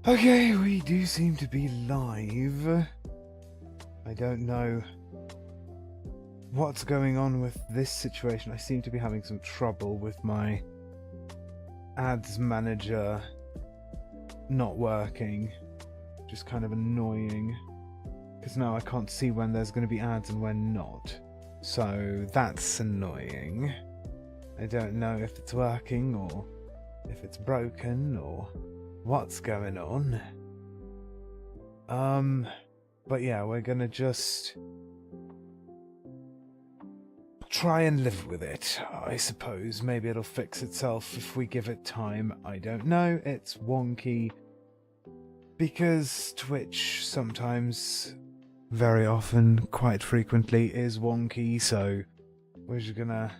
Okay, we do seem to be live. I don't know what's going on with this situation. I seem to be having some trouble with my ads manager not working. Just kind of annoying. Because now I can't see when there's going to be ads and when not. So that's annoying. I don't know if it's working or if it's broken or what's going on. But yeah, we're gonna just try and live with it, I suppose. Maybe it'll fix itself if we give it time. I don't know. It's wonky because Twitch sometimes, very often, quite frequently, is wonky, so we're just gonna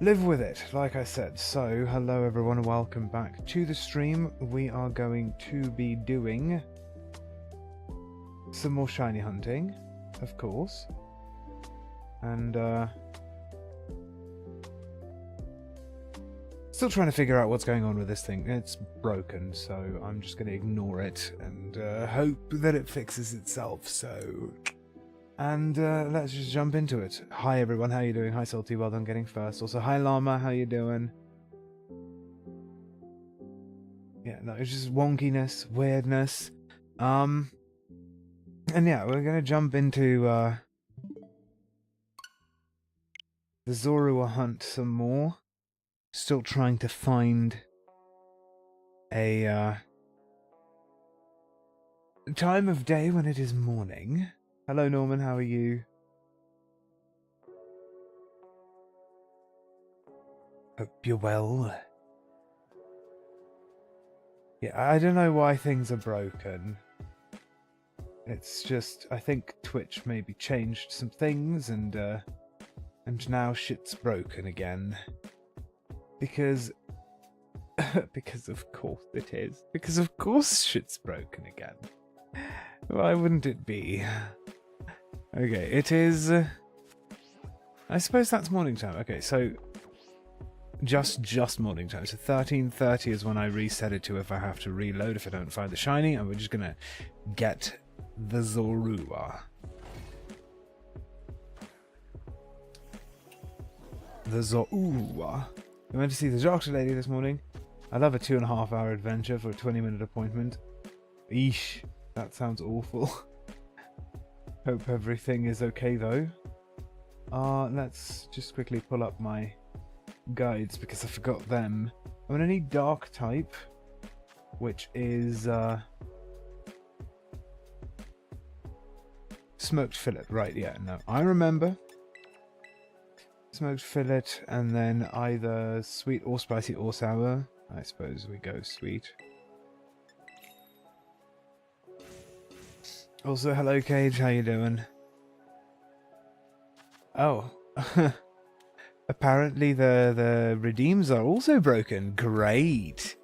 live with it, like I said. So, hello everyone, welcome back to the stream. We are going to be doing some more shiny hunting, of course. And, still trying to figure out what's going on with this thing. It's broken, so I'm just going to ignore it and hope that it fixes itself, so... And let's just jump into it. Hi everyone, how you doing? Hi Salty, well done getting first. Also, hi Llama, how you doing? Yeah, no, it's just wonkiness, weirdness. And yeah, we're gonna jump into the Zorua hunt some more. Still trying to find a time of day when it is morning. Hello Norman, how are you? Hope you're well. Yeah, I don't know why things are broken. It's just, I think Twitch maybe changed some things and now shit's broken again. Because of course it is. Because of course shit's broken again. Why wouldn't it be? Okay, it is... I suppose that's morning time. Okay, so... Just morning time. So 13:30 is when I reset it to if I have to reload, if I don't find the shiny, and we're just gonna get the Zorua. The Zorua. I went to see the doctor lady this morning. I love a 2.5-hour adventure for a 20-minute appointment. Eesh, that sounds awful. Hope everything is okay though. Let's just quickly pull up my guides because I forgot them. I'm gonna need dark type, which is smoked fillet. Right, yeah, no, I remember. Smoked fillet, and then either sweet or spicy or sour. I suppose we go sweet. Also, hello Cage, how you doing? Oh, apparently the redeems are also broken. Great.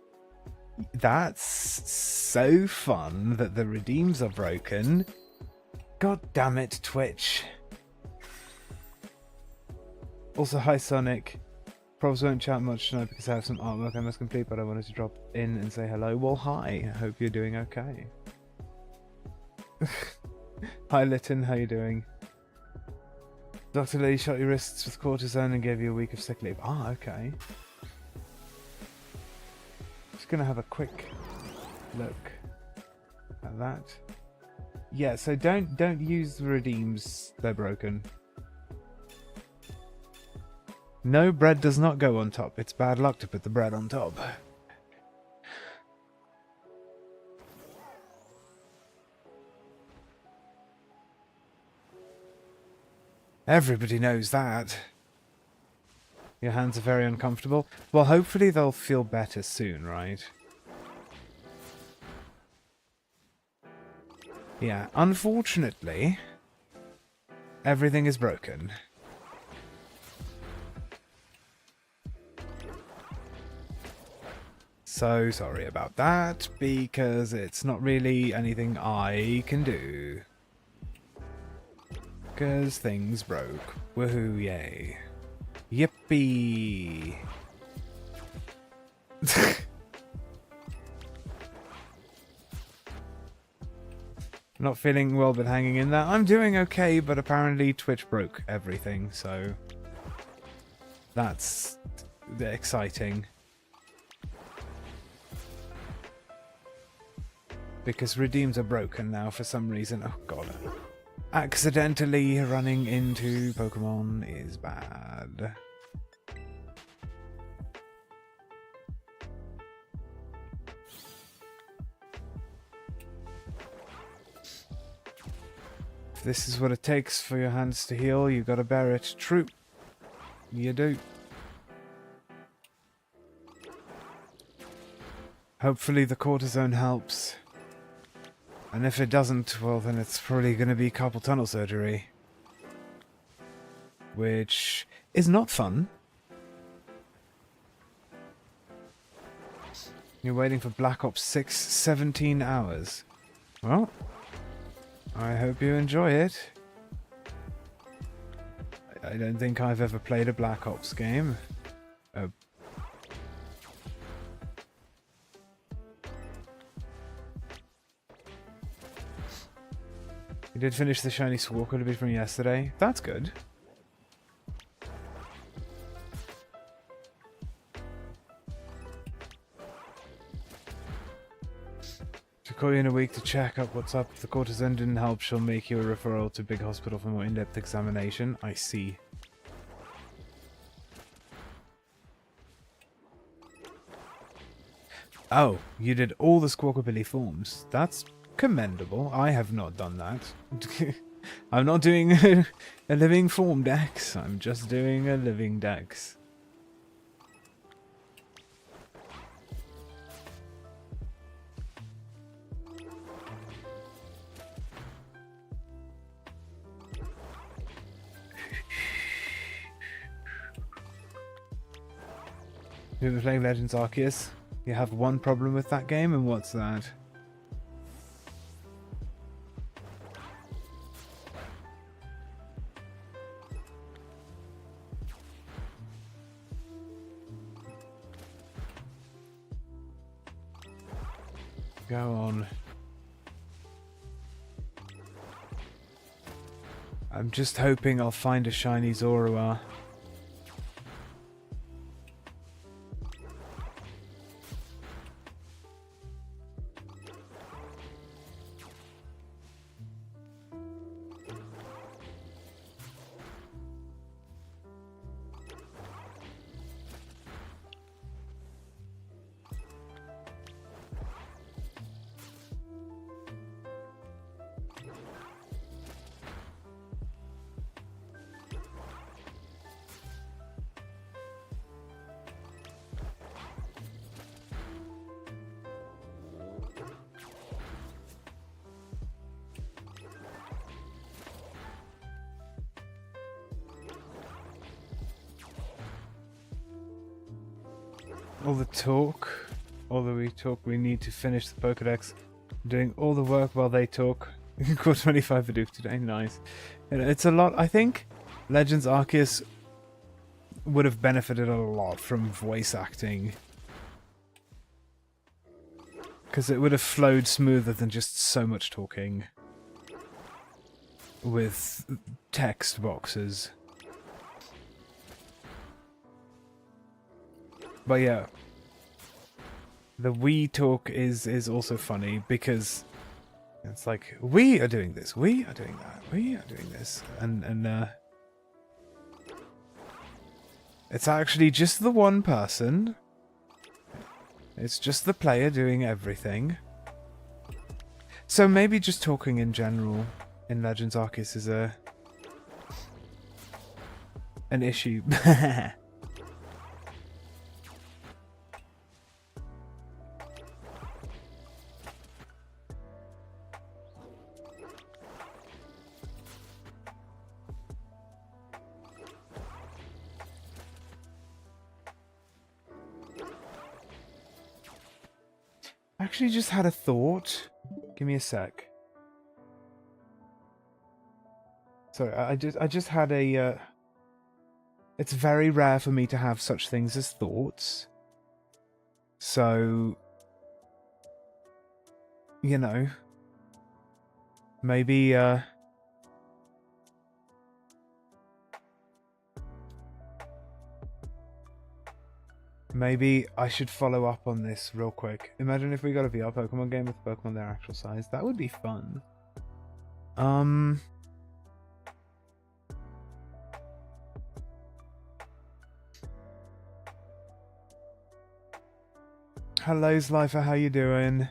That's so fun that the redeems are broken. God damn it, Twitch. Also, hi Sonic. Probs won't chat much tonight because I have some artwork I must complete, but I wanted to drop in and say hello. Well, hi. I hope you're doing okay. Hi Lytton, how you doing? Dr. Lee shot your wrists with cortisone and gave you a week of sick leave. Ah, okay. Just gonna have a quick look at that. Yeah, so don't use the redeems. They're broken. No, bread does not go on top. It's bad luck to put the bread on top. Everybody knows that. Your hands are very uncomfortable. Well, hopefully they'll feel better soon, right? Yeah, unfortunately, everything is broken. So sorry about that, because it's not really anything I can do. Because things broke. Woohoo, yay. Yippee! Not feeling well, but hanging in there. I'm doing okay, but apparently Twitch broke everything, so that's exciting. Because redeems are broken now for some reason. Oh god. Accidentally running into Pokémon is bad. If this is what it takes for your hands to heal, you gotta bear it. True. You do. Hopefully the cortisone helps. And if it doesn't, well then it's probably gonna be carpal tunnel surgery. Which is not fun. You're waiting for Black Ops 6, 17 hours. Well, I hope you enjoy it. I don't think I've ever played a Black Ops game. Oh. You did finish the shiny Squawker to be from yesterday. That's good. Call you in a week to check up what's up. If the cortisone didn't help, she'll make you a referral to big hospital for more in-depth examination. I see. Oh, you did all the Squawkabilly forms. That's commendable. I have not done that. I'm not doing a living form dex. I'm just doing a living dex. You've been playing Legends Arceus. You have one problem with that game, and what's that? Go on. I'm just hoping I'll find a shiny Zorua. All the talk, although we talk, we need to finish the Pokedex. Doing all the work while they talk. Core 25 for Duke today, nice. It's a lot. I think Legends Arceus would have benefited a lot from voice acting. Because it would have flowed smoother than just so much talking. With text boxes. But yeah, the we talk is also funny because it's like, we are doing this, we are doing that, we are doing this, and it's actually just the one person. It's just the player doing everything. So maybe just talking in general in Legends Arceus is an issue. Actually just had a thought. Give me a sec. Sorry, I just had a it's very rare for me to have such things as thoughts. So, you know, Maybe, maybe I should follow up on this real quick. Imagine if we got a VR Pokemon game with Pokemon their actual size. That would be fun. Hello, Slifer, how you doing?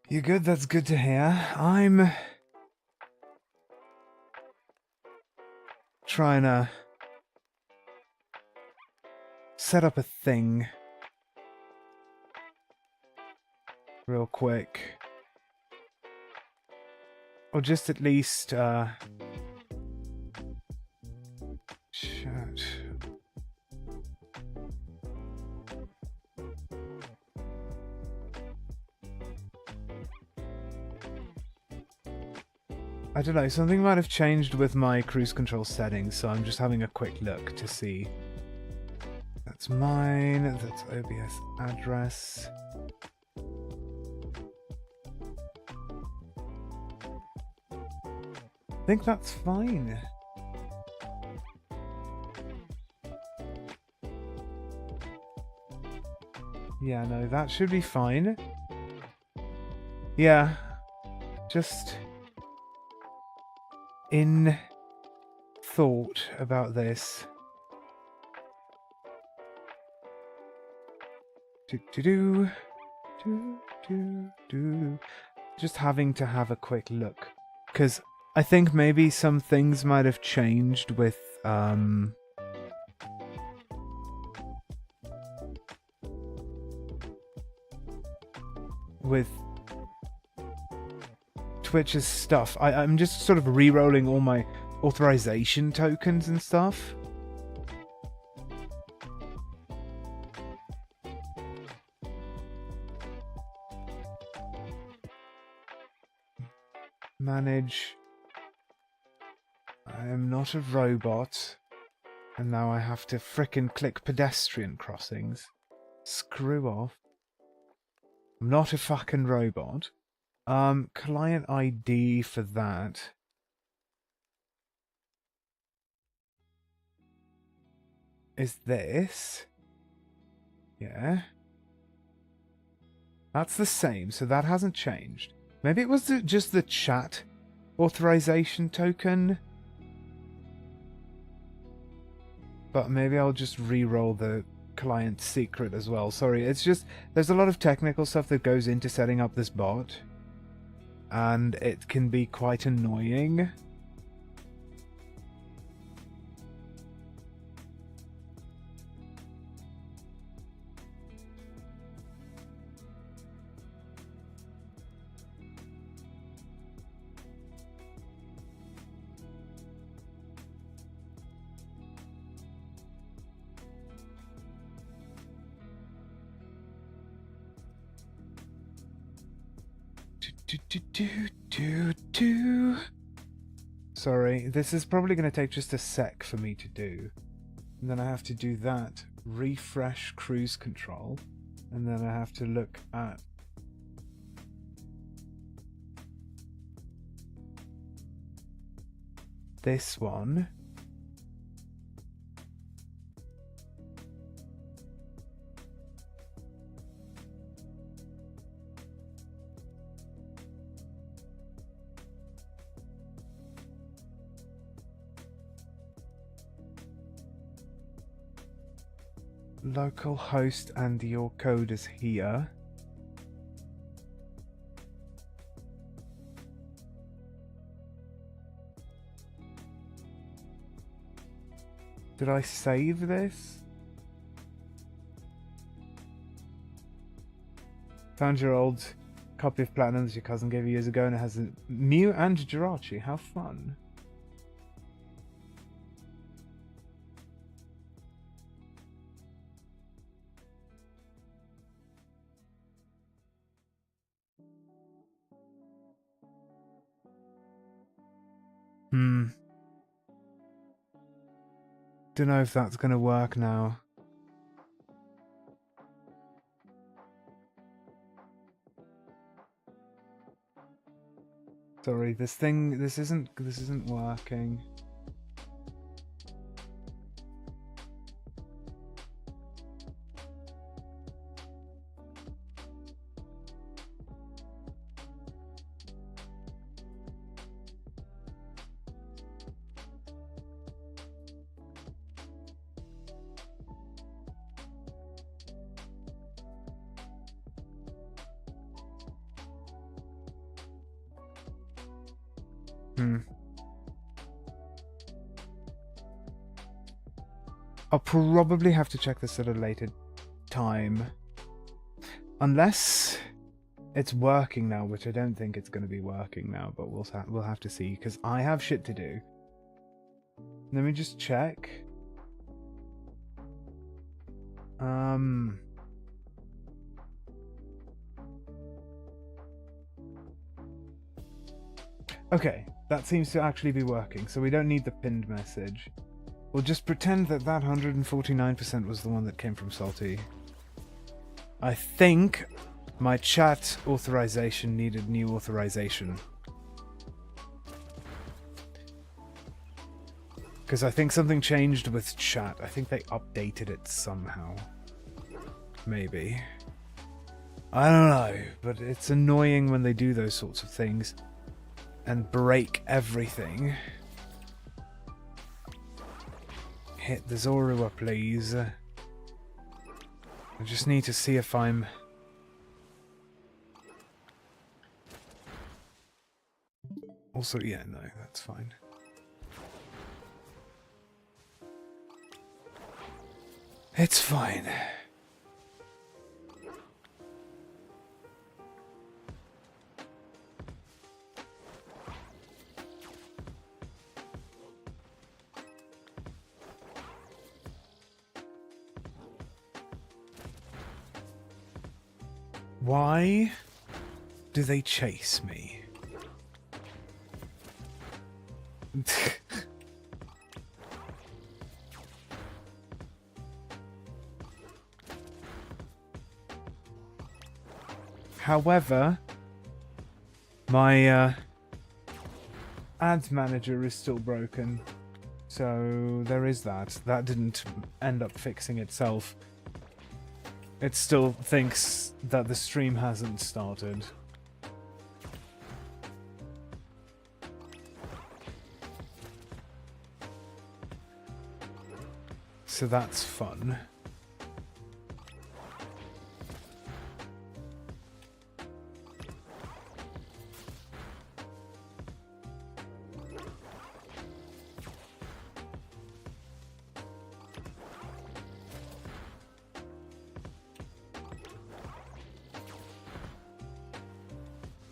You good? That's good to hear. I'm trying to set up a thing real quick. Or just at least, shit. I don't know, something might have changed with my cruise control settings, so I'm just having a quick look to see. That's mine, that's OBS address. I think that's fine. Yeah, no, that should be fine. Yeah, just in thought about this. Just having to have a quick look, because I think maybe some things might have changed with Twitch's stuff. I'm just sort of re-rolling all my authorization tokens and stuff. Manage. I am not a robot. And now I have to frickin' click pedestrian crossings. Screw off. I'm not a fucking robot. Client ID for that. Is this? Yeah. That's the same, so that hasn't changed. Maybe it was just the chat authorization token. But maybe I'll just re-roll the client secret as well. Sorry, it's just, there's a lot of technical stuff that goes into setting up this bot. And it can be quite annoying. Sorry, this is probably going to take just a sec for me to do. And then I have to do that. Refresh cruise control. And then I have to look at... this one. Local host and your code is here. Did I save this? Found your old copy of Platinum that your cousin gave you years ago, and it has a Mew and Jirachi. How fun. Don't know if that's gonna work now. Sorry, this isn't working. I'll probably have to check this at a later time. Unless it's working now, which I don't think it's going to be working now, but we'll have to see, because I have shit to do. Let me just check. Okay, that seems to actually be working, so we don't need the pinned message. We'll just pretend that 149% was the one that came from Salty. I think my chat authorization needed new authorization. Because I think something changed with chat. I think they updated it somehow. Maybe. I don't know, but it's annoying when they do those sorts of things and break everything. Hit the Zorua, please. I just need to see if I'm... Also, yeah, no, that's fine. It's fine. Why do they chase me? However, my ads manager is still broken, so there is that. That didn't end up fixing itself. It still thinks that the stream hasn't started. So that's fun.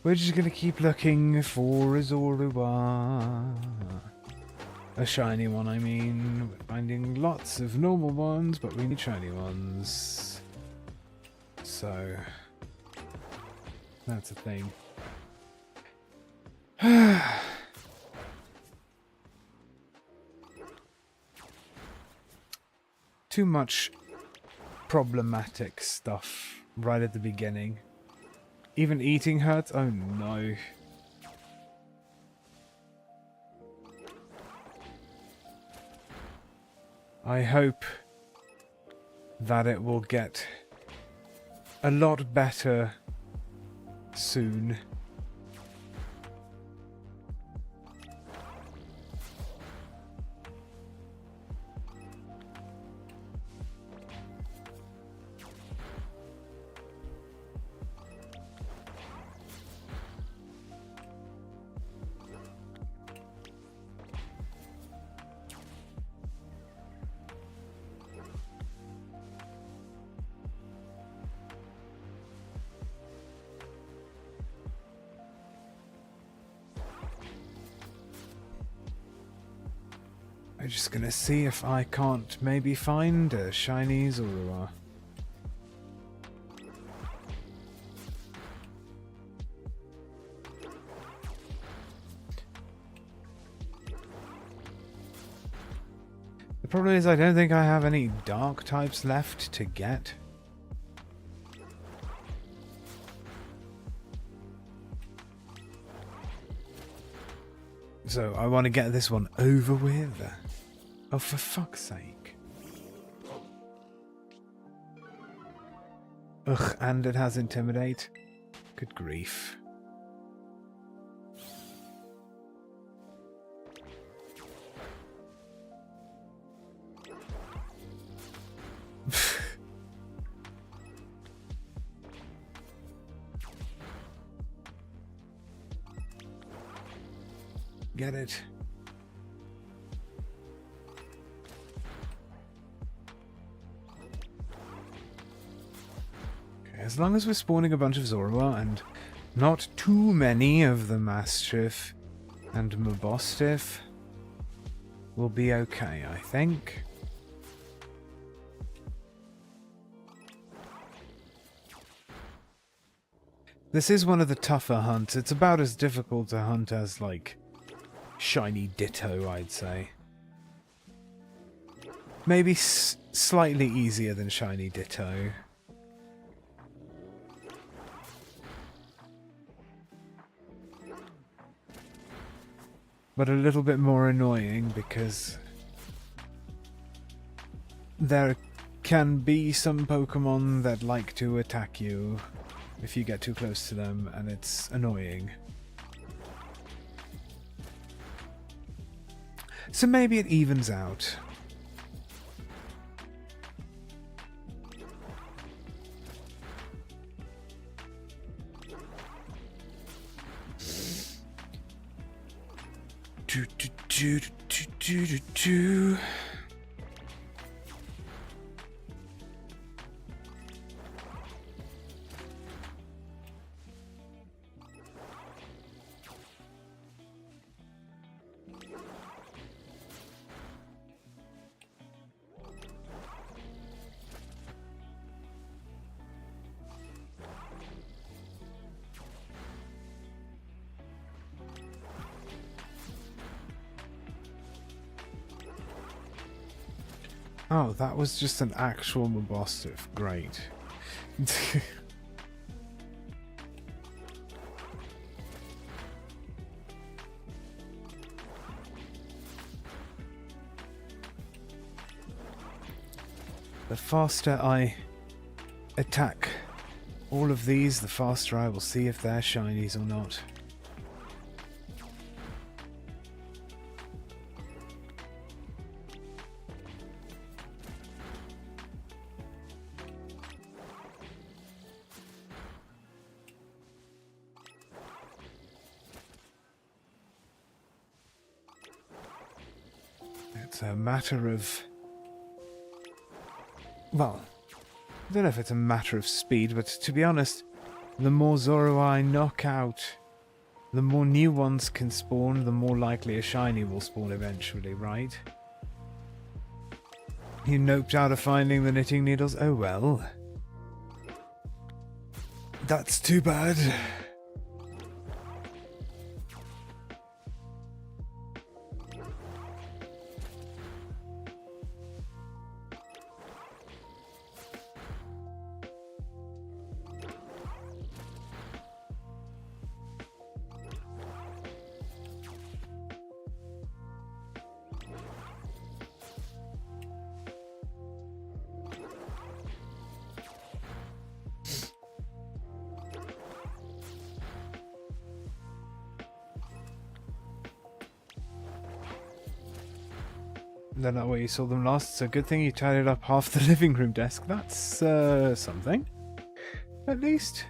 We're just gonna keep looking for a Zorua. A shiny one, I mean. We're finding lots of normal ones, but we need shiny ones. So... that's a thing. Too much problematic stuff right at the beginning. Even eating hurts? Oh no. I hope that it will get a lot better soon. I'm just gonna see if I can't maybe find a shiny Zorua. The problem is I don't think I have any dark types left to get. So I want to get this one over with. Oh, for fuck's sake. Ugh, and it has Intimidate. Good grief. Get it. Okay, as long as we're spawning a bunch of Zorua and not too many of the Mastiff and Mabostiff, we'll be okay, I think. This is one of the tougher hunts. It's about as difficult to hunt as, like, Shiny Ditto, I'd say. Maybe slightly easier than Shiny Ditto. But a little bit more annoying because there can be some Pokemon that like to attack you if you get too close to them, and it's annoying. So maybe it evens out. Oh, that was just an actual Mabostiff. Great. The faster I attack all of these, the faster I will see if they're shinies or not. It's a matter of... well, I don't know if it's a matter of speed, but to be honest, the more Zorua I knock out, the more new ones can spawn, the more likely a shiny will spawn eventually, right? You noped out of finding the knitting needles? Oh well. That's too bad. They're not where you saw them last. It's a good thing you tidied up half the living room desk. That's, something. At least.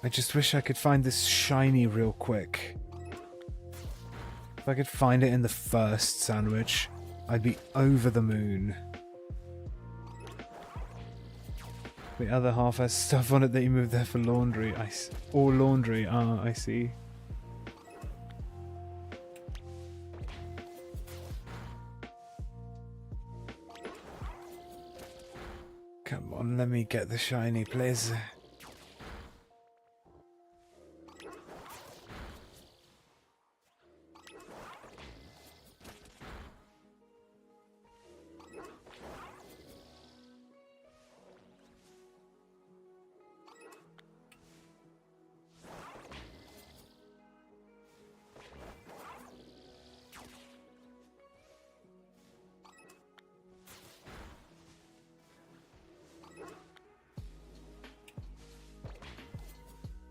I just wish I could find this shiny real quick. If I could find it in the first sandwich, I'd be over the moon. The other half has stuff on it that you moved there for laundry. Or laundry. Ah, I see. let me get the shiny, please.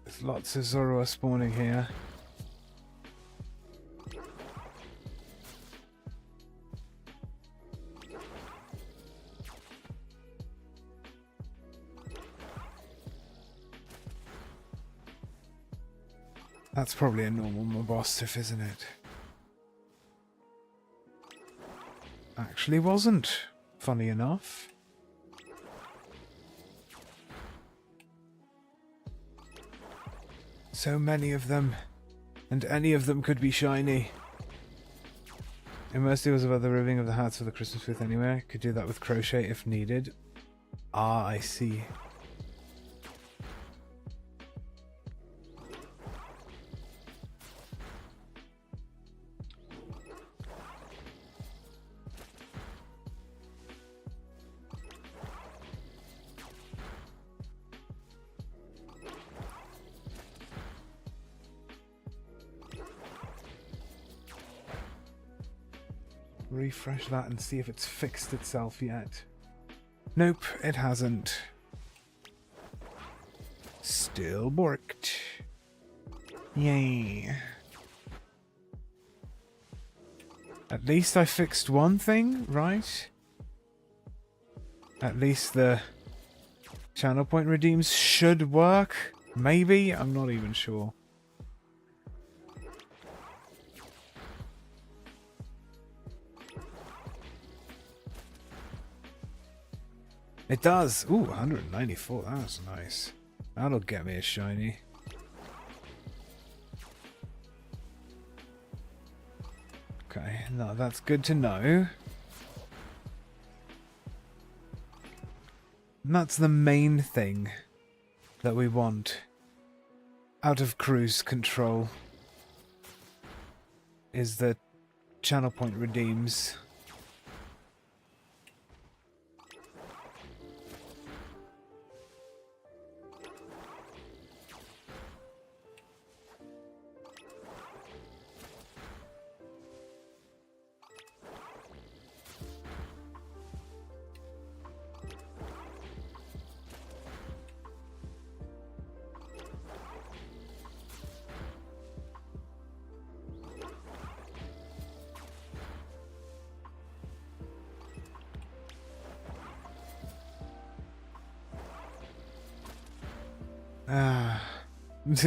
There's lots of Zorua spawning here. That's probably a normal Mabosstiff, isn't it? Actually wasn't, funny enough. So many of them, and any of them could be shiny. It mostly was about the ribbing of the hats for the Christmas booth anyway. Could do that with crochet if needed. Ah, I see. Refresh that and see if it's fixed itself yet. Nope, it hasn't. Still borked. Yay. At least I fixed one thing, right? At least the channel point redeems should work. Maybe? I'm not even sure. It does! Ooh, 194, that's nice. That'll get me a shiny. Okay, no, that's good to know. And that's the main thing that we want out of cruise control, is the channel point redeems.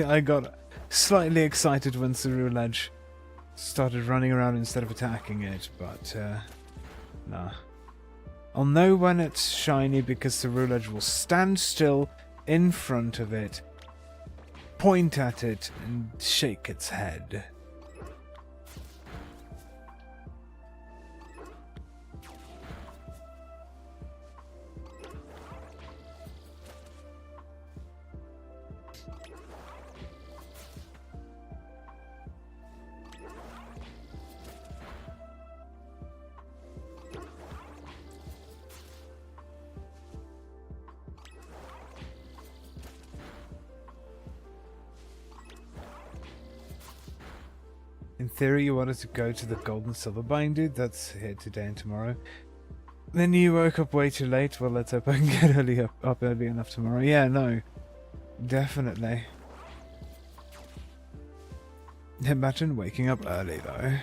I got slightly excited when Cerulege started running around instead of attacking it, but nah. I'll know when it's shiny because Cerulege will stand still in front of it, point at it, and shake its head. In theory, you wanted to go to the gold and silver buying, dude. That's here today and tomorrow. Then you woke up way too late. Well, let's hope I can get up early enough tomorrow. Yeah, no. Definitely. Imagine waking up early, though.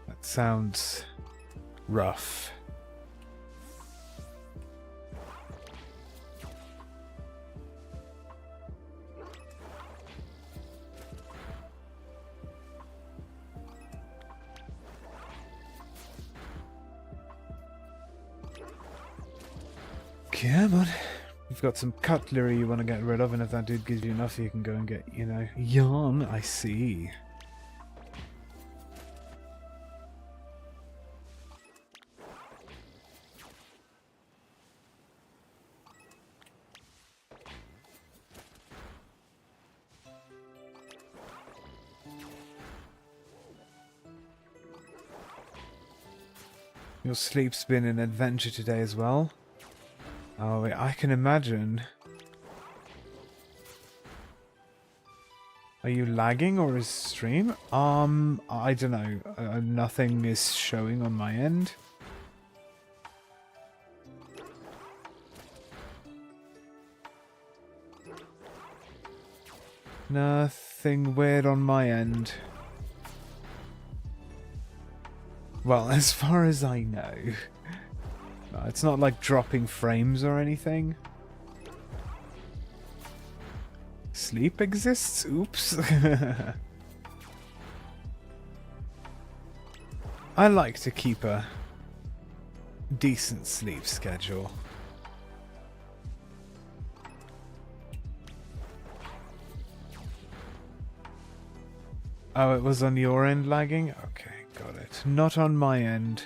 That sounds rough. Come on. You've got some cutlery you want to get rid of, and if that dude gives you enough, you can go and get, you know, yarn. I see. Your sleep's been an adventure today as well. Oh, I can imagine. Are you lagging or is stream? I don't know. Nothing is showing on my end. Nothing weird on my end. Well, as far as I know. It's not like dropping frames or anything. Sleep exists? Oops. I like to keep a decent sleep schedule. Oh, it was on your end lagging? Okay, got it. Not on my end.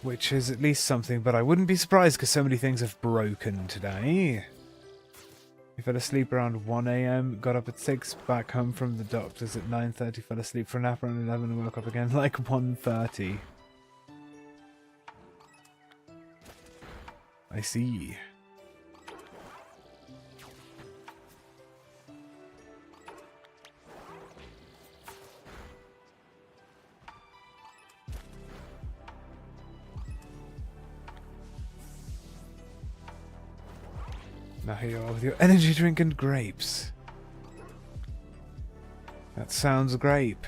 Which is at least something, but I wouldn't be surprised because so many things have broken today. You fell asleep around 1 AM, got up at 6, back home from the doctor's at 9:30, fell asleep for a nap around 11 and woke up again like 1:30. I see. Now here you are with your energy drink and grapes. That sounds grape.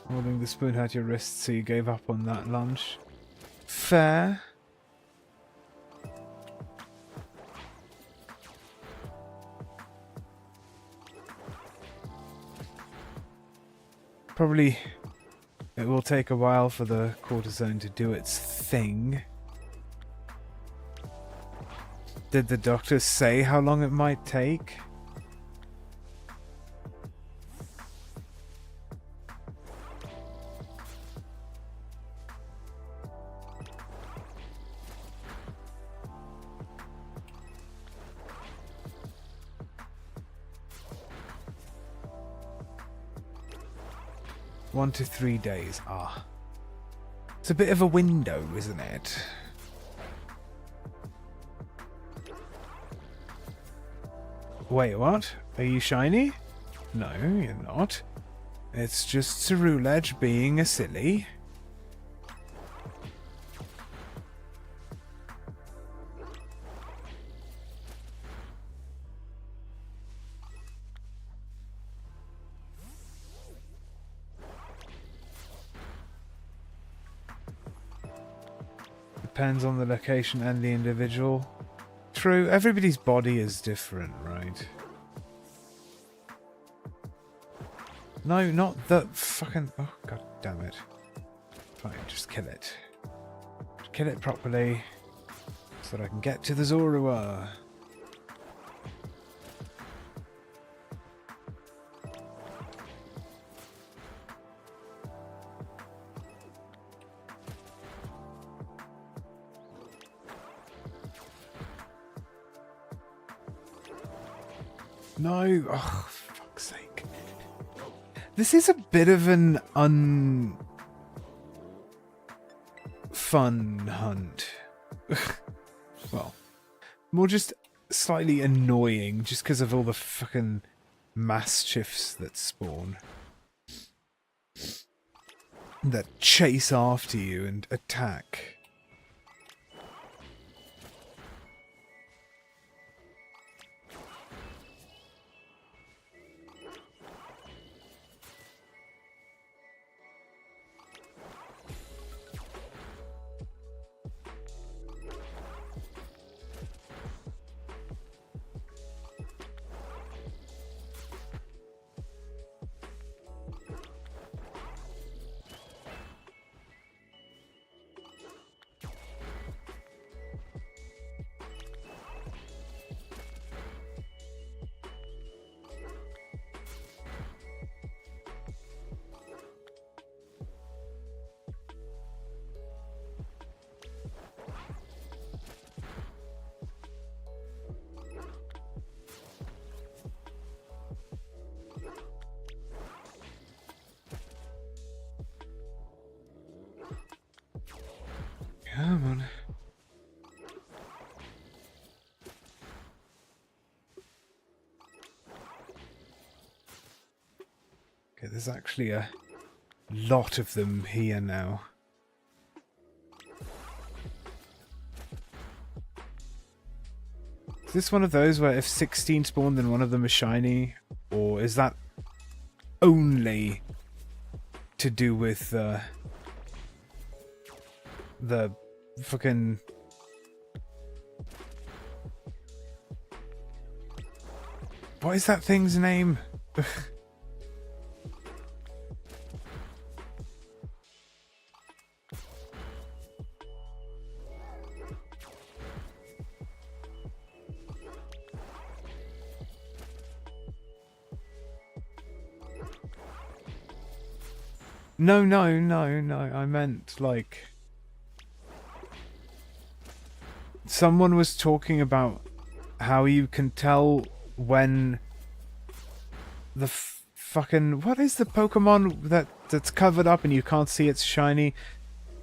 Holding the spoon at your wrist, so you gave up on that lunch. Fair. Probably it will take a while for the cortisone to do its thing. Did the doctor say how long it might take? One to 3 days. Ah. It's a bit of a window, isn't it? Wait, what? Are you shiny? No, you're not. It's just Ceruledge being a silly. Depends on the location and the individual. True, everybody's body is different, right? No, not the fucking... Oh, god damn it. Fine, just kill it. Kill it properly, so that I can get to the Zorua. No, oh, for fuck's sake. This is a bit of an fun hunt. Well, more just slightly annoying just because of all the fucking mastiffs that spawn. That chase after you and attack. Okay, there's actually a lot of them here now. Is this one of those where if 16 spawn, then one of them is shiny? Or is that only to do with the fucking... What is that thing's name? No, I meant, like... Someone was talking about how you can tell when the fucking... What is the Pokemon that's covered up and you can't see it's shiny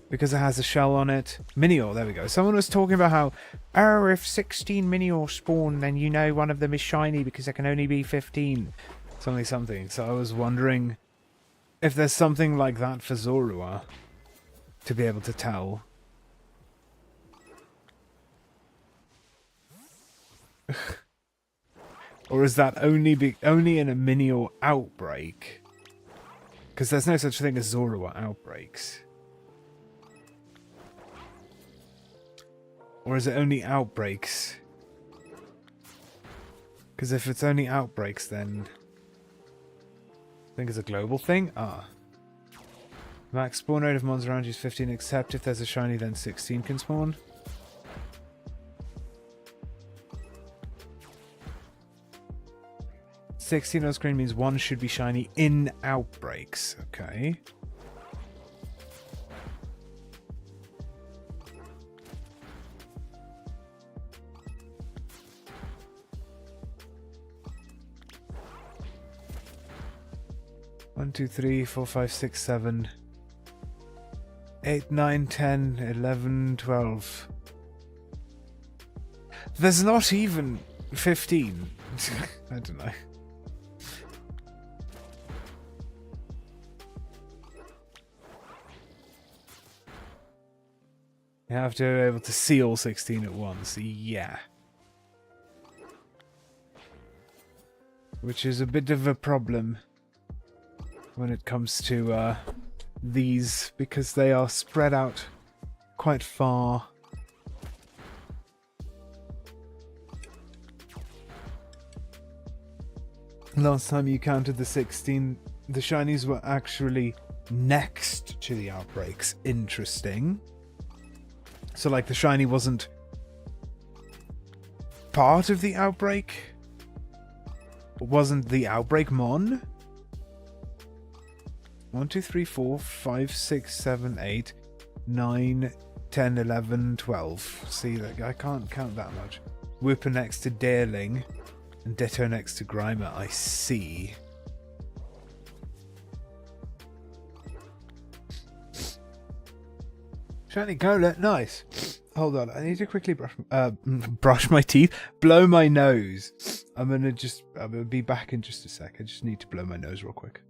because it has a shell on it? Minior, there we go. Someone was talking about how, oh, if 16 Minior spawn, then you know one of them is shiny because there can only be 15. Something. So I was wondering if there's something like that for Zorua to be able to tell. Or is that only in a Minior outbreak? Because there's no such thing as Zorua outbreaks. Or is it only outbreaks? Because if it's only outbreaks, then... I think it's a global thing? Ah. Max spawn rate of mons around you is 15, except if there's a shiny, then 16 can spawn. "16 on screen means one should be shiny in outbreaks." Okay. One, 2, 3, 4, 5, 6, 7, 8, 9, 10, 11, 12. There's not even 15. I don't know. You have to be able to see all 16 at once. Yeah. Which is a bit of a problem when it comes to these, because they are spread out quite far. Last time you counted the 16, the shinies were actually next to the outbreaks. Interesting. So, like, the shiny wasn't part of the outbreak? Wasn't the outbreak Mon? 1, 2, 3, 4, 5, 6, 7, 8, 9, 10, 11, 12. See, like, I can't count that much. Whipper next to Dareling, and Ditto next to Grimer. I see. Shiny Golett, nice. Hold on, I need to quickly brush my teeth, blow my nose. I'm gonna be back in just a sec. I just need to blow my nose real quick.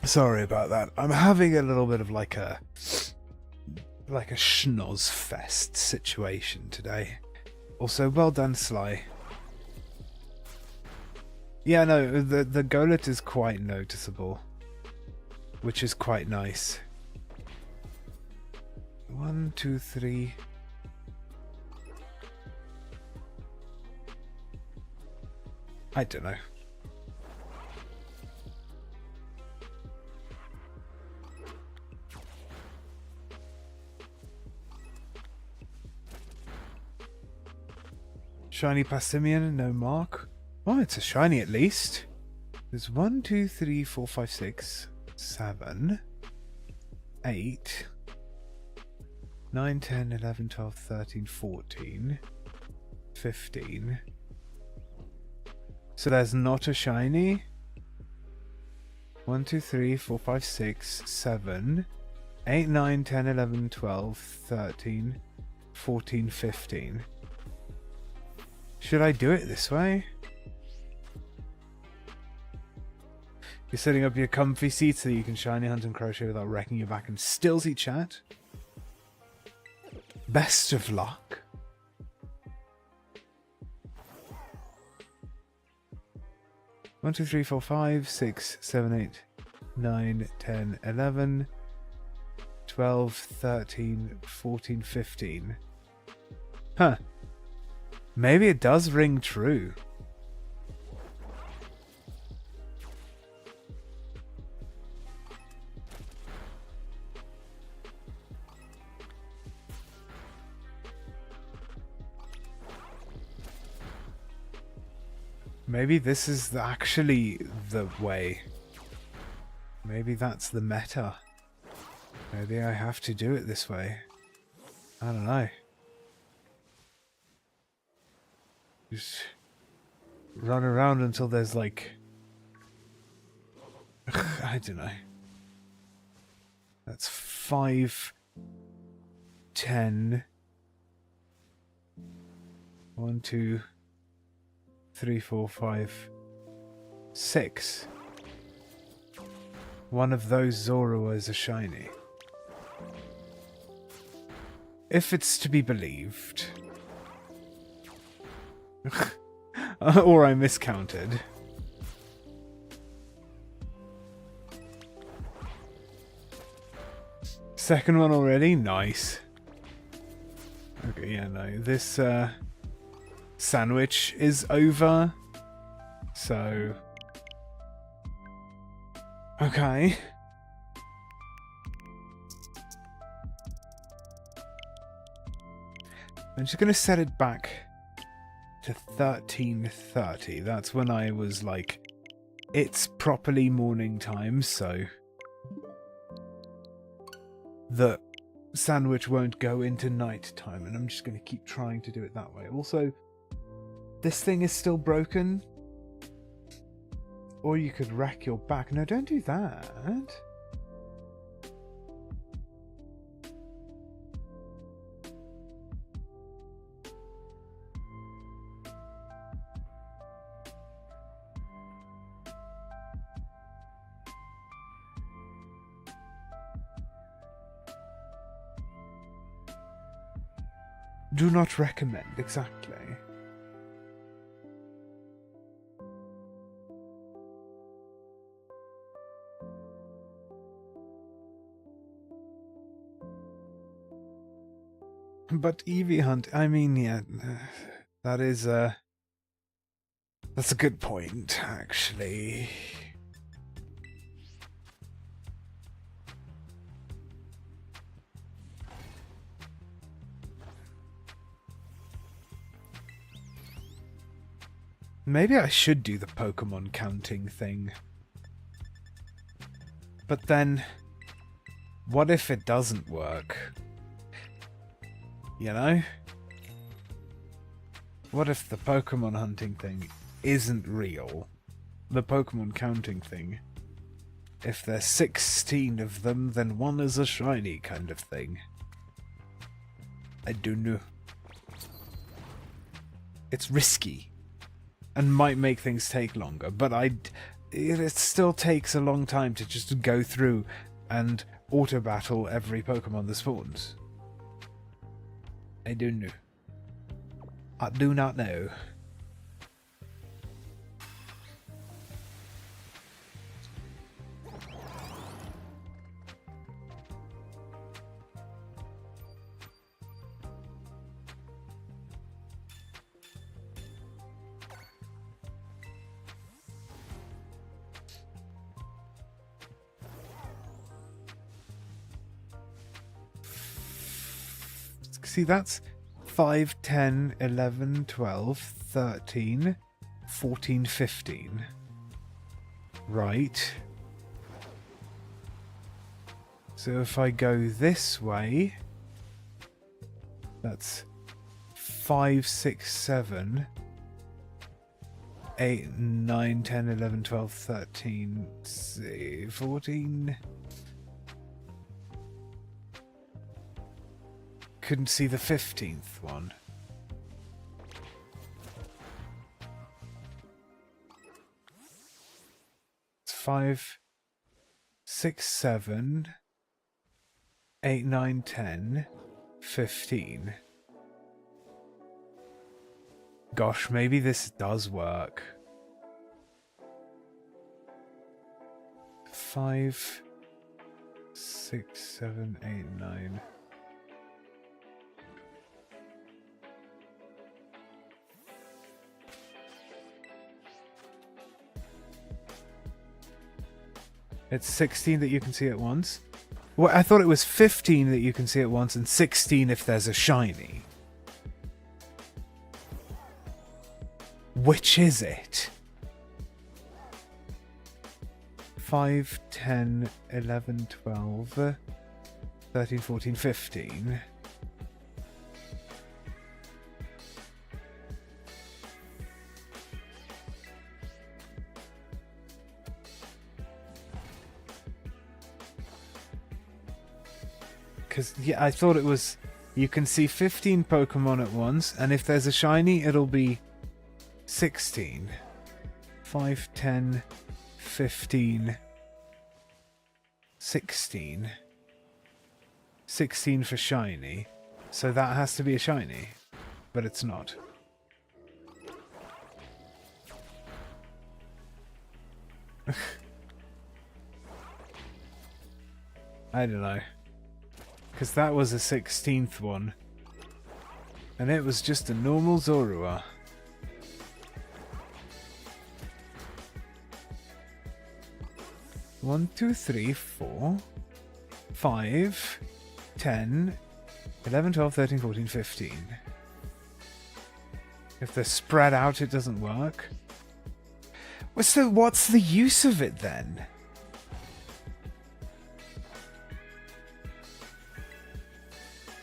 Sorry about that. I'm having a little bit of like a schnoz fest situation today. Also, well done, Sly. Yeah, no, the Golett is quite noticeable, which is quite nice. 1, 2, 3. I don't know. Shiny Passimian, no mark. Oh, it's a shiny at least. There's 1, 2, 3, 4, 5, 6, 7, 8, 9, 10, 11, 12, 13, 14, 15. So there's not a shiny? 1, 2, 3, 4, 5, 6, 7, 8, 9, 10, 11, 12, 13, 14, 15. Should I do it this way? You're setting up your comfy seat so that you can shiny hunt and crochet without wrecking your back and still see chat. Best of luck. One, 2, 3, 4, 5, 6, 7, 8, 9, 10, 11, 12, 13, 14, 15. Huh. Maybe it does ring true. Maybe this is actually the way. Maybe that's the meta. Maybe I have to do it this way. I don't know. Just run around until there's like... I don't know. That's 5, 10... 1, 2... 3, 4, 5, 6. One of those Zoruas are shiny. If it's to be believed. Or I miscounted. Second one already? Nice. Okay, yeah, no. This, sandwich is over, so okay. I'm just gonna set it back to 13:30. That's when I was like, it's properly morning time, so the sandwich won't go into night time, and I'm just gonna keep trying to do it that way. Also, this thing is still broken. Or you could wreck your back. No, don't do that. Do not recommend, exactly. But Eevee Hunt, I mean, yeah, that is that's a good point, actually. Maybe I should do the Pokemon counting thing. But then, what if it doesn't work? You know? What if the Pokemon hunting thing isn't real? The Pokemon counting thing. If there's 16 of them, then one is a shiny kind of thing. I don't know. It's risky. And might make things take longer, but it still takes a long time to just go through and auto-battle every Pokemon that spawns. I don't know. I do not know. See, that's 5, 10, 11, 12, 13, 14, 15. Right. So if I go this way, that's 5, 6, 7, 8, 9, 10, 11, 12, 13, 14. Couldn't see the 15th one. It's 5, 6, 7, 8, 9, 10, 15. Gosh, maybe this does work. 5, 6, 7, 8, 9. It's 16 that you can see at once. Well, I thought it was 15 that you can see at once and 16 if there's a shiny. Which is it? 5, 10, 11, 12, 13, 14, 15. Because, yeah, I thought it was... You can see 15 Pokemon at once, and if there's a shiny, it'll be 16. 5, 10, 15, 16. 16 for shiny. So that has to be a shiny. But it's not. I don't know. Because that was a 16th one. And it was just a normal Zorua. One, 2, 3, 4, 5, 10, 11, 12, 13, 14, 15. If they're spread out, it doesn't work. Well, so what's the use of it then?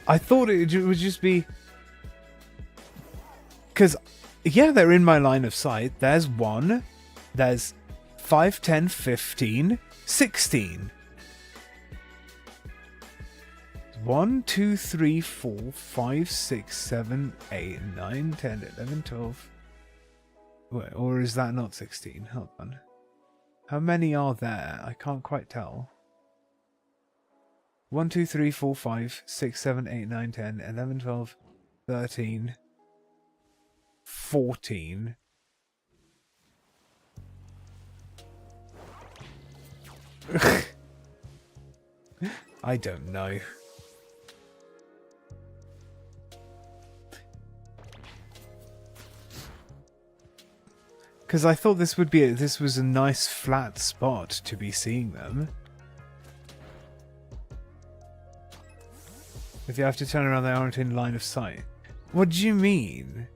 I thought it would just be... Because, yeah, they're in my line of sight. There's 1. There's 5, 10, 15, 16. 1, 2, 3, 4, 5, 6, 7, 8, 9, 10, 11, 12. Wait, or is that not 16? Hold on. How many are there? I can't quite tell. 1, 2, 3, 4, 5, 6, 7, 8, 9, 10, 11, 12, 13, 14. I don't know. Because I thought this would be this was a nice flat spot to be seeing them. If you have to turn around, they aren't in line of sight. What do you mean?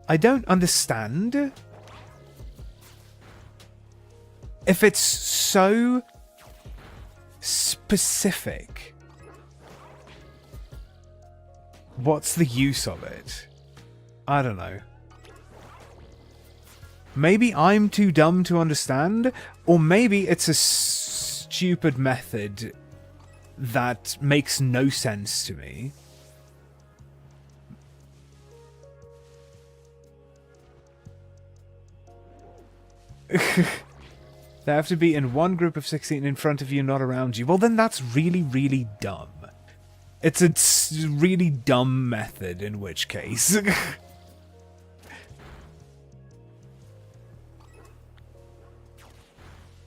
I don't understand. If it's so specific, what's the use of it? I don't know. Maybe I'm too dumb to understand, or maybe it's a stupid method that makes no sense to me. They have to be in one group of 16 in front of you, not around you. Well, then that's really, really dumb. It's a really dumb method, in which case.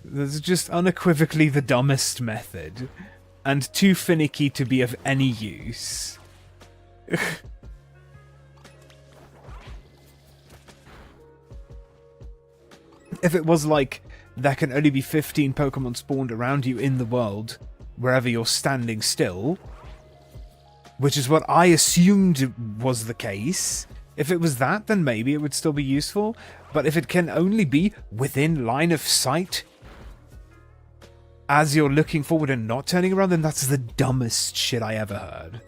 That's just unequivocally the dumbest method. And too finicky to be of any use. If it was like, there can only be 15 Pokemon spawned around you in the world, wherever you're standing still, which is what I assumed was the case. If it was that, then maybe it would still be useful. But if it can only be within line of sight as you're looking forward and not turning around, then that's the dumbest shit I ever heard.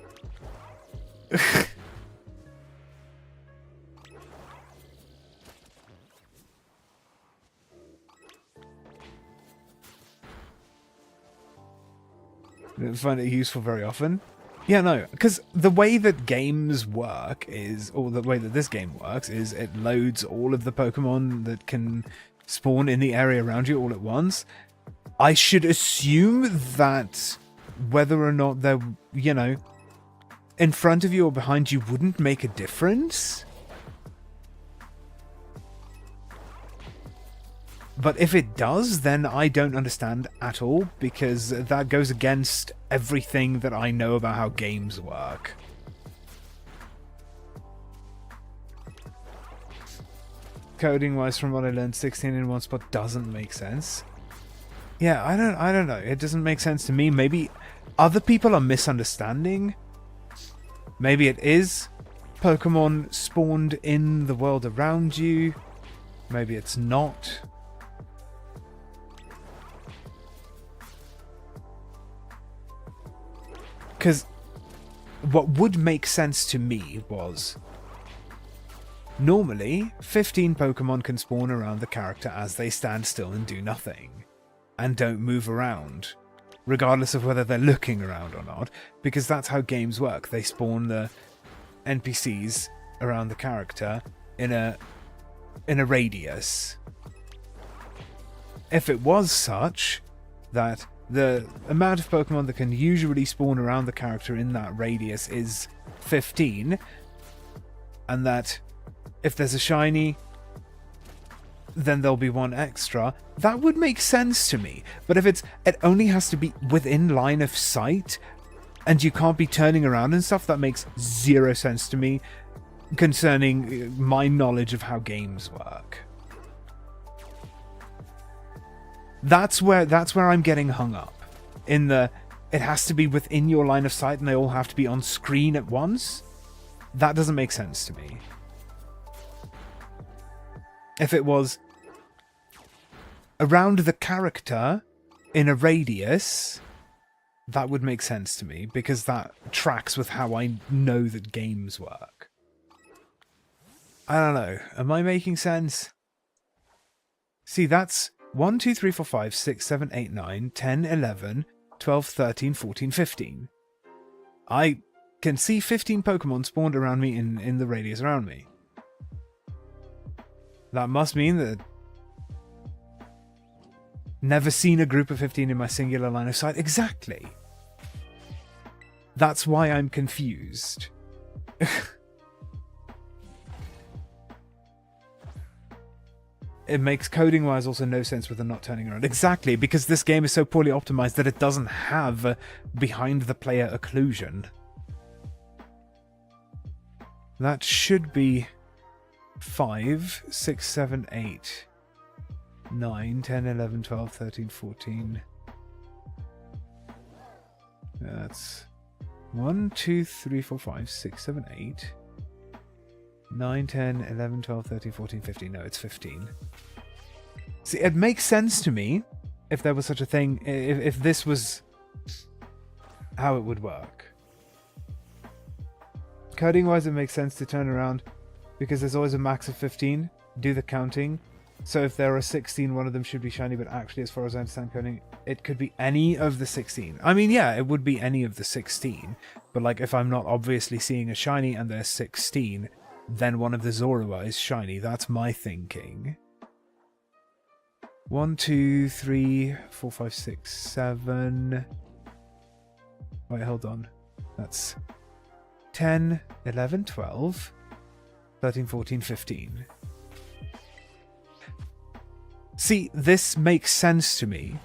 I don't find it useful very often. Yeah, no, because the way that games work is, or the way that this game works, is it loads all of the Pokemon that can spawn in the area around you all at once. I should assume that whether or not they're, you know, in front of you or behind you wouldn't make a difference. But if it does, then I don't understand at all, because that goes against everything that I know about how games work. Coding-wise, from what I learned, 16 in one spot doesn't make sense. Yeah, I don't know. It doesn't make sense to me. Maybe other people are misunderstanding. Maybe it is Pokemon spawned in the world around you. Maybe it's not. Because what would make sense to me was, normally 15 Pokemon can spawn around the character as they stand still and do nothing, and don't move around, regardless of whether they're looking around or not, because that's how games work. They spawn the NPCs around the character in a radius. If it was such that the amount of Pokemon that can usually spawn around the character in that radius is 15, and that if there's a shiny, then there'll be one extra, that would make sense to me. But if it only has to be within line of sight, and you can't be turning around and stuff, that makes zero sense to me concerning my knowledge of how games work. That's where I'm getting hung up. In the, it has to be within your line of sight and they all have to be on screen at once. That doesn't make sense to me. If it was around the character in a radius, that would make sense to me, because that tracks with how I know that games work. I don't know. Am I making sense? See, that's 1, 2, 3, 4, 5, 6, 7, 8, 9, 10, 11, 12, 13, 14, 15. I can see 15 Pokemon spawned around me in the radius around me. That must mean that never seen a group of 15 in my singular line of sight. Exactly. That's why I'm confused. It makes coding-wise also no sense with the not turning around. Exactly, because this game is so poorly optimized that it doesn't have behind-the-player occlusion. That should be 5, 6, 7, 8, 9, 10, 11, 12, 13, 14. That's 1, 2, 3, 4, 5, 6, 7, 8, 9, 10, 11, 12, 13, 14, 15. No, it's 15. See, it makes sense to me if there was such a thing, if this was how it would work. Coding-wise, it makes sense to turn around because there's always a max of 15. Do the counting. So if there are 16, one of them should be shiny, but actually, as far as I understand coding, it could be any of the 16. I mean, yeah, it would be any of the 16, but like if I'm not obviously seeing a shiny and there's 16, then one of the Zorua is shiny. That's my thinking. 1, 2, 3, 4, 5, 6, 7. Wait, hold on. That's 10, 11, 12, 13, 14, 15. See, this makes sense to me.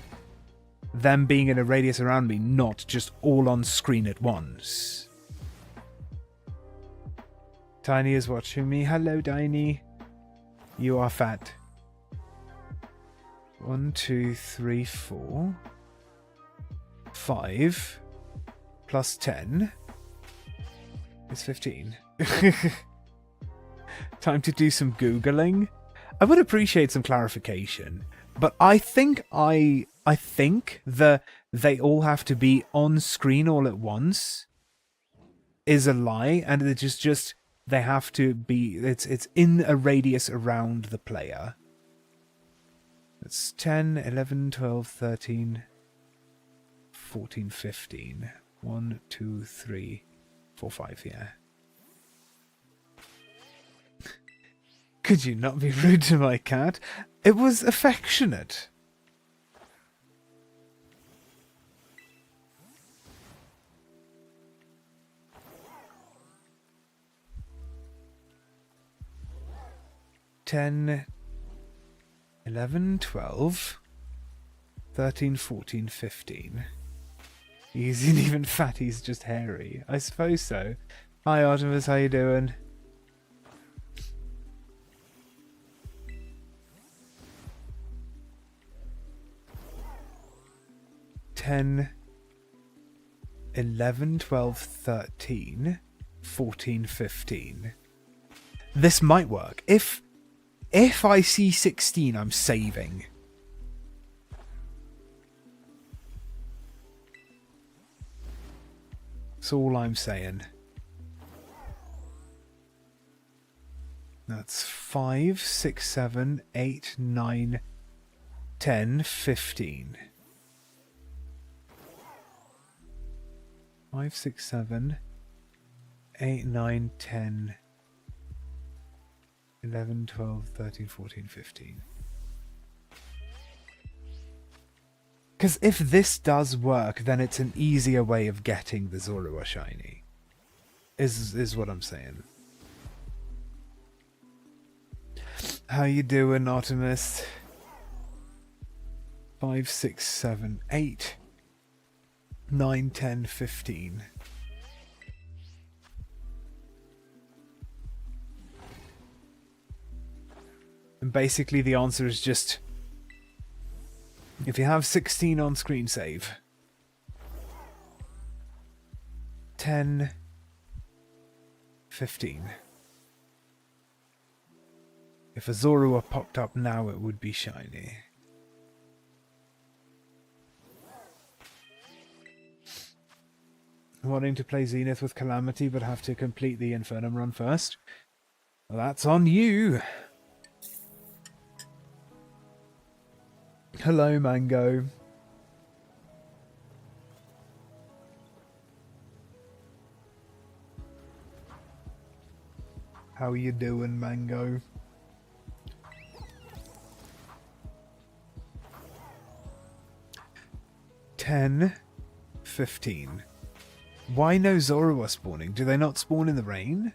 Them being in a radius around me, not just all on screen at once. Tiny is watching me. Hello, Tiny. You are fat. 1, 2, 3, 4, 5 plus 10 is 15. Time to do some Googling. I would appreciate some clarification, but I think that they all have to be on screen all at once is a lie, and it's just they have to be, it's in a radius around the player. It's 10, 11, 12, 13, 14, 15. 1, 2, 3, 4, 5, yeah. Could you not be rude to my cat? It was affectionate. Ten, 11, 12, 13, 14, 15. He isn't even fat, he's just hairy. I suppose so. Hi Artemis, how you doing? Ten, 11, 12, 13, 14, 15. This might work. If I see 16, I'm saving. That's all I'm saying. That's 5, 6, 7, 8, 9, 10, 15. 5, 6, 7, 8, 9, 10, 11, 12, 13, 14, 15. Because if this does work, then it's an easier way of getting the Zorua shiny. Is what I'm saying. How you doing, Artemis? 5, 6, 7, 8, 9, 10, 15. And basically the answer is just, if you have 16 on screen save, 10, 15. If a Zorua popped up now, it would be shiny. Wanting to play Zenith with Calamity but have to complete the Infernum run first? Well, that's on you! Hello, Mango. How you doing, Mango? $10, $15. Why no Zorua spawning? Do they not spawn in the rain?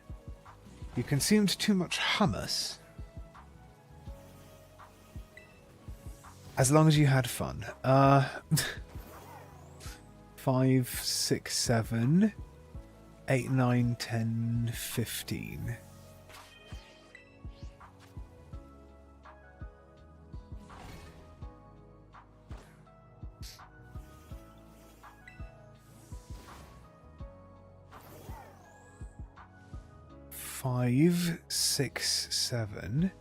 You consumed too much hummus. As long as you had fun. 5, 6, 7, 8, 9, 10, 15. Five, 6, 7,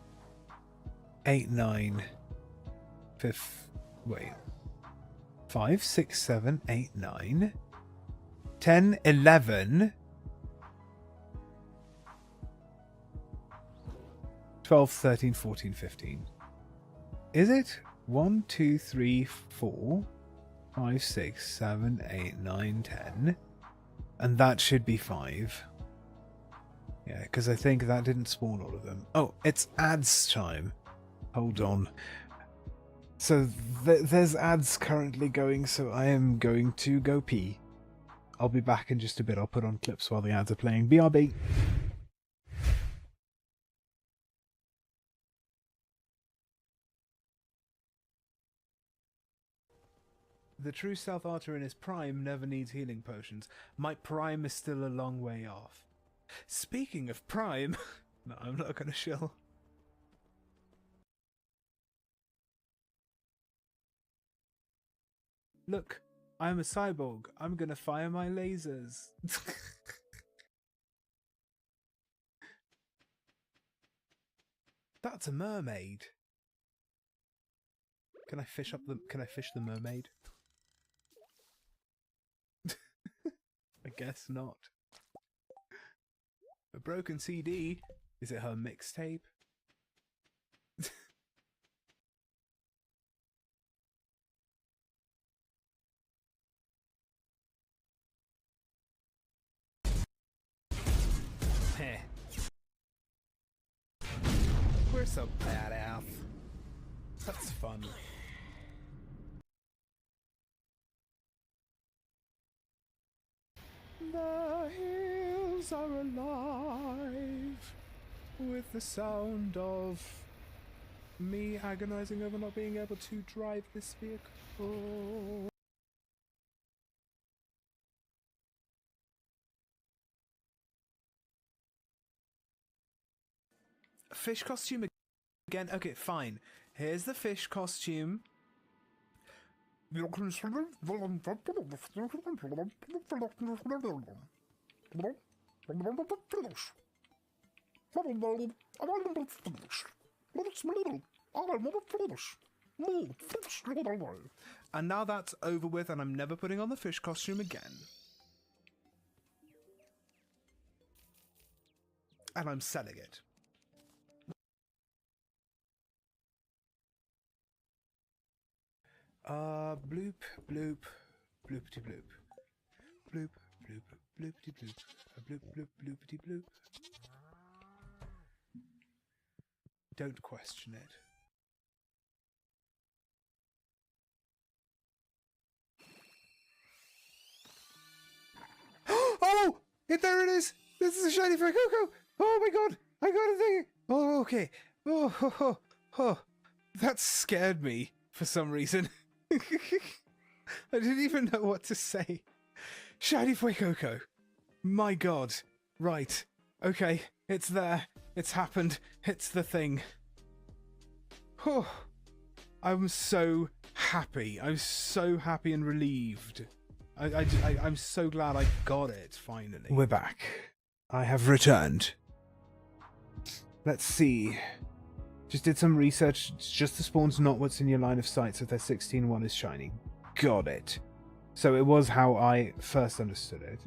8, 9, 5, 6, 7, 8, 9, 10, 11, 12, 13, 14, 15. Is it? 1, 2, 3, 4, 5, 6, 7, 8, 9, 10. And that should be 5. Yeah, because I think that didn't spawn all of them. Oh, it's ads time. Hold on. So there's ads currently going, so I am going to go pee. I'll be back in just a bit. I'll put on clips while the ads are playing. BRB. The true South Archer in his prime never needs healing potions. My prime is still a long way off. Speaking of prime... No, I'm not going to shill. Look, I'm a cyborg. I'm gonna fire my lasers. That's a mermaid. Can I fish the mermaid? I guess not. A broken CD? Is it her mixtape? Heh. We're so badass. That's fun. The hills are alive with the sound of me agonizing over not being able to drive this vehicle. Fish costume again? Okay, fine. Here's the fish costume. And now that's over with, and I'm never putting on the fish costume again. And I'm selling it. Bloop, bloop, bloopity bloop. Bloop, bloop, bloopity bloop. Bloop, bloop, bloopity bloop. Don't question it. Oh! There it is! This is a shiny Fuecoco! Oh my god! I got a thing! Oh, okay. Oh, ho, ho, ho. That scared me for some reason. I didn't even know what to say. Shiny Fuecoco. My god. Right. Okay. It's there. It's happened. It's the thing. Oh, I'm so happy. I'm so happy and relieved. I'm so glad I got it, finally. We're back. I have returned. Let's see. Just did some research. It's just the spawn's not what's in your line of sight, so if they're 16, one is shiny. Got it. So it was how I first understood it.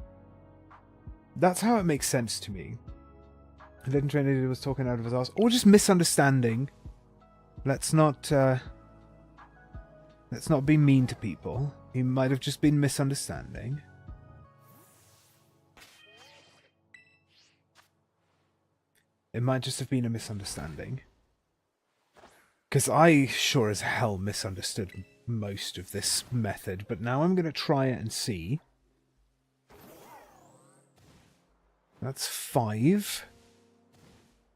That's how it makes sense to me. Legend Trainer was talking out of his ass. Or just misunderstanding. Let's not be mean to people. He might have just been misunderstanding. It might just have been a misunderstanding. Because I sure as hell misunderstood most of this method, but now I'm going to try it and see. That's 5.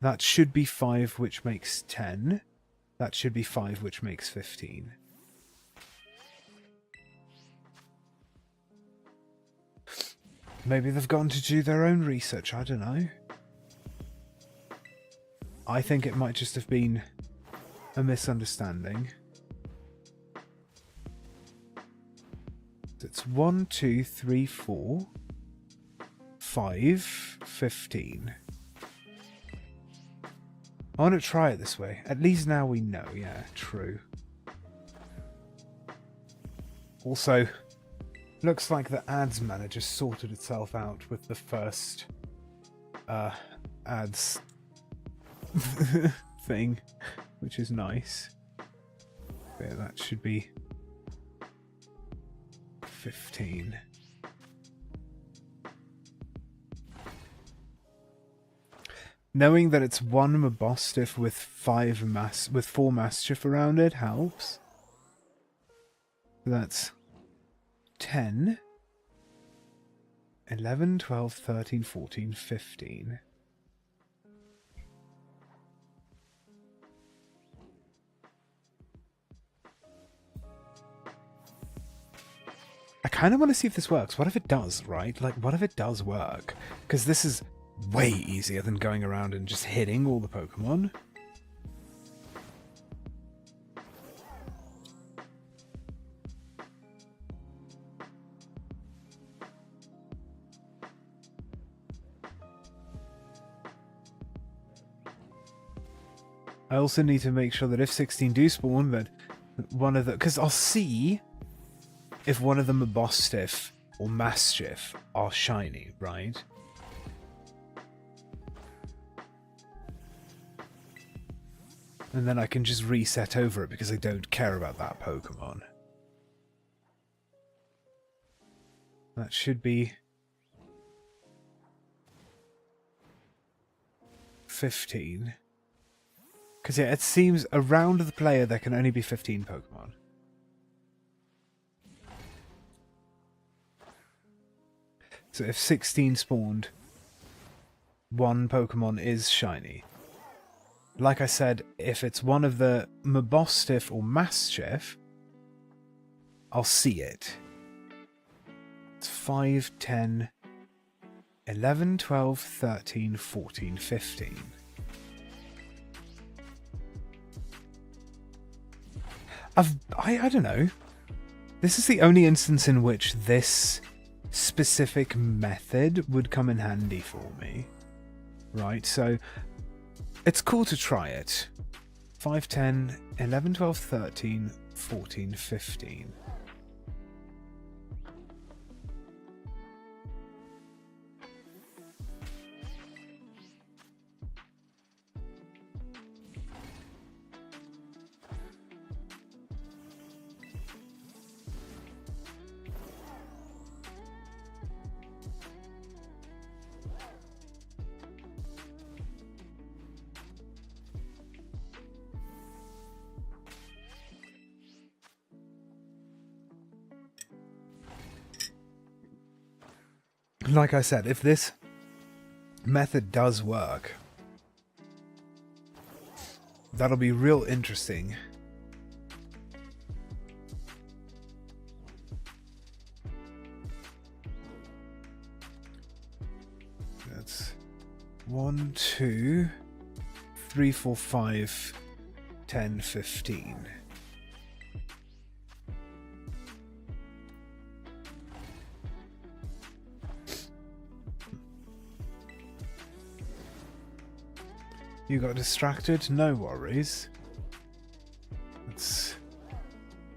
That should be 5, which makes 10. That should be 5, which makes 15. Maybe they've gone to do their own research, I don't know. I think it might just have been a misunderstanding. It's 1, 2, 3, 4, 5, 15. I want to try it this way. At least now we know. Yeah, true. Also, looks like the ads manager sorted itself out with the first ads thing, which is nice. Yeah, that should be 15. Knowing that it's one Mabostiff with 4 Mastiff around it helps. That's 10, 11, 12, 13, 14, 15. I kind of want to see if this works. What if it does, right? Like, what if it does work? Because this is way easier than going around and just hitting all the Pokemon. I also need to make sure that if 16 do spawn, that one of the... Because I'll see if one of them are Bostiff or Mastiff are shiny, right? And then I can just reset over it because I don't care about that Pokemon. That should be 15. Because yeah, it seems around the player there can only be 15 Pokemon. So if 16 spawned, one Pokemon is shiny. Like I said, if it's one of the Mabostiff or Mastiff, I'll see it. It's 5, 10, 11, 12, 13, 14, 15. I don't know. This is the only instance in which this specific method would come in handy for me. Right, so it's cool to try it. 5, 10, 11, 12, 13, 14, 15. Like I said, if this method does work, that'll be real interesting. That's 1, 2, 3, 4, 5, 10, 15. You got distracted? No worries. That's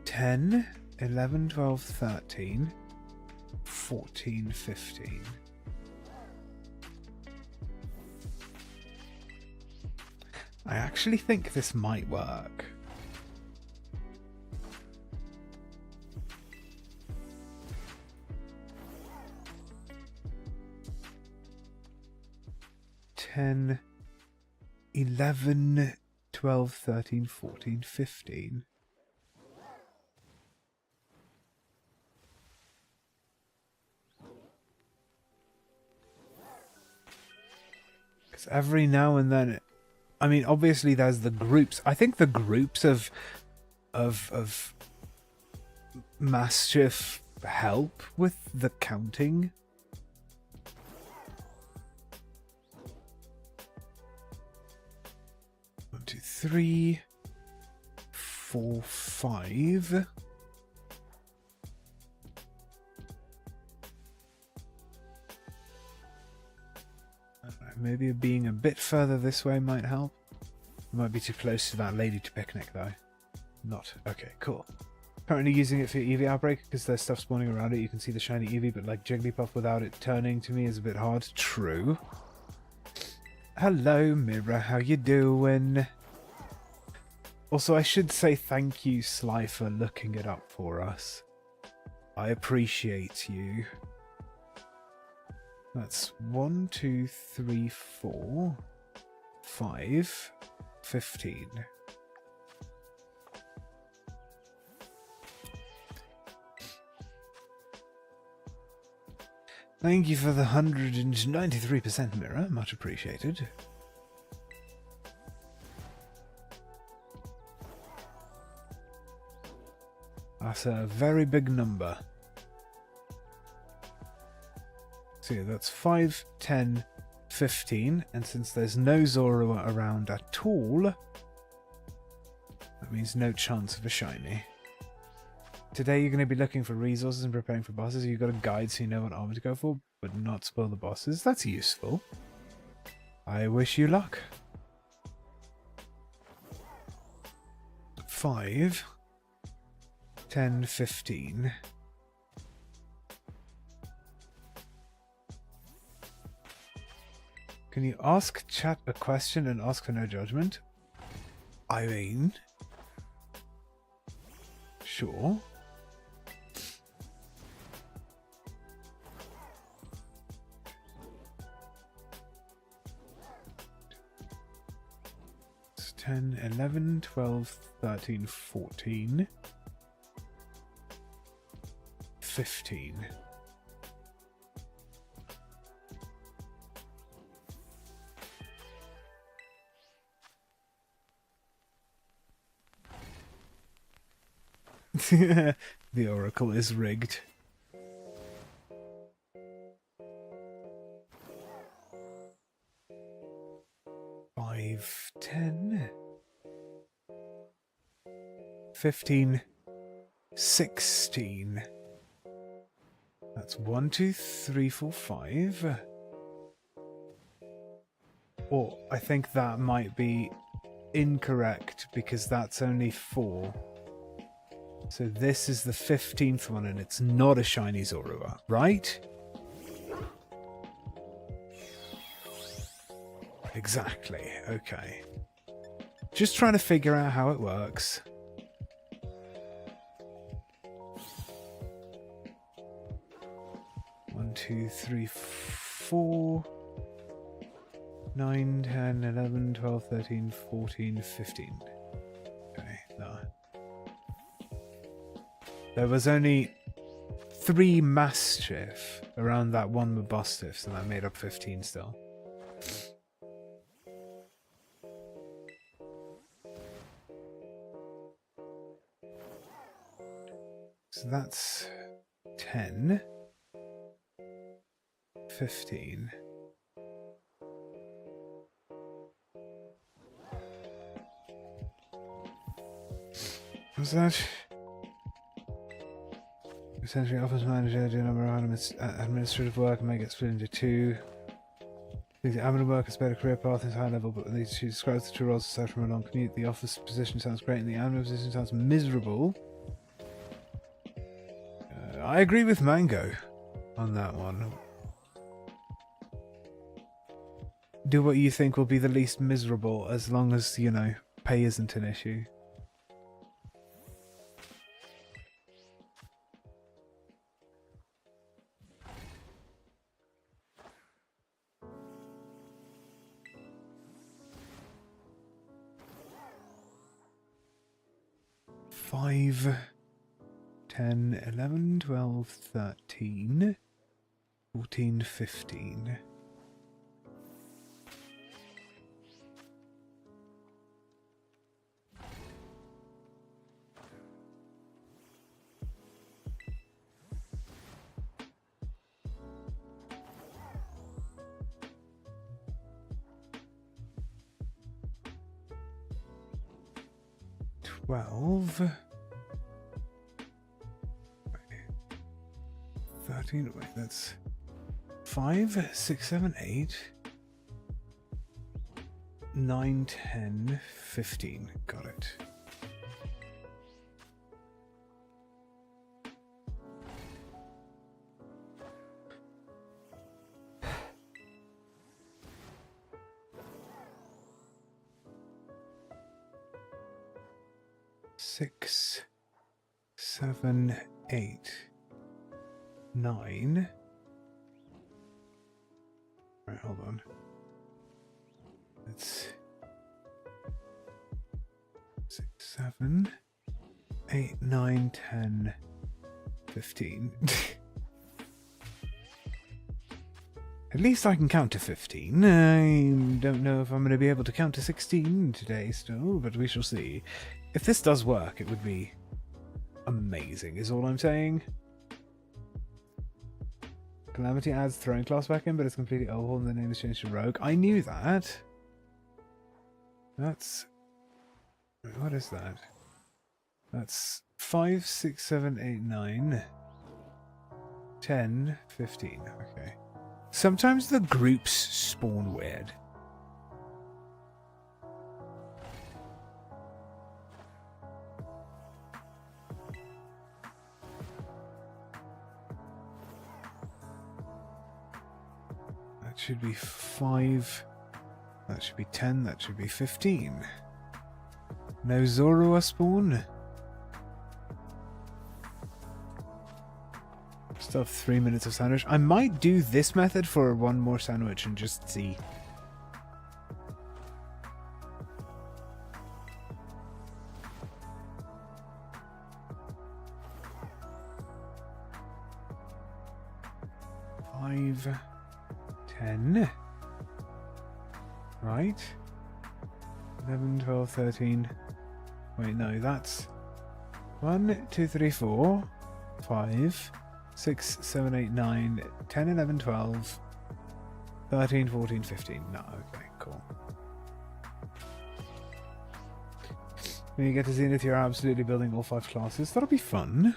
10, 11, 12, 13, 14, 15. I actually think this might work. Ten, 11, 12, 13, 14, 15. Because every now and then, I mean, obviously there's the groups. I think the groups of Mastiff help with the counting. One, two, 3, 4, 5. Maybe being a bit further this way might help. Might be too close to that lady to picnic though. Not. Okay, cool. Currently using it for Eevee Outbreak because there's stuff spawning around it. You can see the shiny Eevee, but like Jigglypuff without it turning to me is a bit hard. True. Hello, Mirror. How you doing? Also, I should say thank you, Sly, for looking it up for us. I appreciate you. That's 1, 2, 3, 4, 5, 15. Thank you for the 193% Mirror, much appreciated. That's a very big number. So yeah, that's 5, 10, 15, and since there's no Zorua around at all, that means no chance of a shiny. Today you're going to be looking for resources and preparing for bosses. You've got a guide so you know what armor to go for, but not spoil the bosses. That's useful. I wish you luck. 5, 10, 15. Can you ask chat a question and ask for no judgment? I mean, sure. It's 10, 11, 12, 13, 14, 15. The oracle is rigged. Five, 10, 15, 16. That's 1, 2, 3, 4, 5. Or I think that might be incorrect because that's only 4. So this is the 15th one, and it's not a shiny Zorua, right? Exactly, okay. Just trying to figure out how it works. One, 2, 3, 4, 9, 10, 11, 12, 13, 14, 15. Okay, no. There was only 3 Mastiff around that one Mabustiff, so that made up 15 still. So that's 10, 15. Was that? Essentially, office manager, do a number of administrative work and make it split into 2. The admin work is a better career path, is high level, but she describes the 2 roles aside from a long commute. The office position sounds great, and the admin position sounds miserable. I agree with Mango on that one. Do what you think will be the least miserable, as long as, you know, pay isn't an issue. Five, 10, 11, 12, 13, 14, 15. Wait, 13, wait, that's 5, 6, 7, 8, 9, 10, 15. Got it. Six, 7, 8, 9. Right, hold on. It's 6, 7, 8, 9, 10, 15. At least I can count to 15. I don't know if I'm going to be able to count to 16 today still, but we shall see. If this does work, it would be amazing, is all I'm saying. Calamity adds throwing class back in, but it's completely overhauled and the name is changed to Rogue. I knew that. That's... what is that? That's 5, 6, 7, 8, 9, 10, 15. Okay. Sometimes the groups spawn weird. should be 5. That should be 10. That should be 15. No Zorua spawn. Still have 3 minutes of sandwich. I might do this method for one more sandwich and just see. Five, 10. Right. 11, 12, 13. Wait, no, that's 1, 2, 3, 4, 5, 6, 7, 8, 9, 10, 11, 12, 13, 14, 15. No, okay, cool. When you get to Zenith, you're absolutely building all 5 classes. That'll be fun.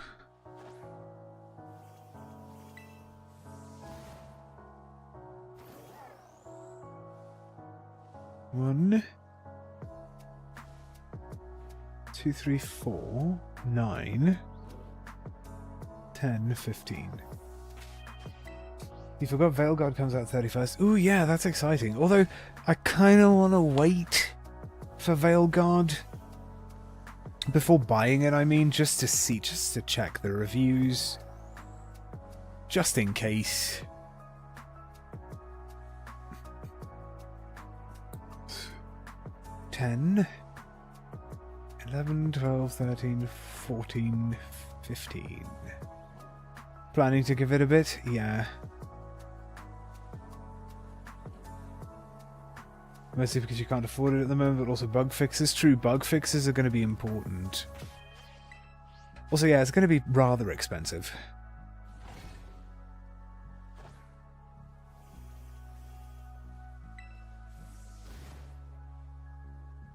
One, 2, 3, 4, 9, 10, 15. You forgot Veilguard comes out 31st. Ooh, yeah, that's exciting. Although, I kind of want to wait for Veilguard before buying it, I mean, just to check the reviews. Just in case. Ten, 11, 12, 13, 14, 15. Planning to give it a bit? Yeah. Mostly because you can't afford it at the moment, but also bug fixes. True, bug fixes are going to be important. Also, yeah, it's going to be rather expensive.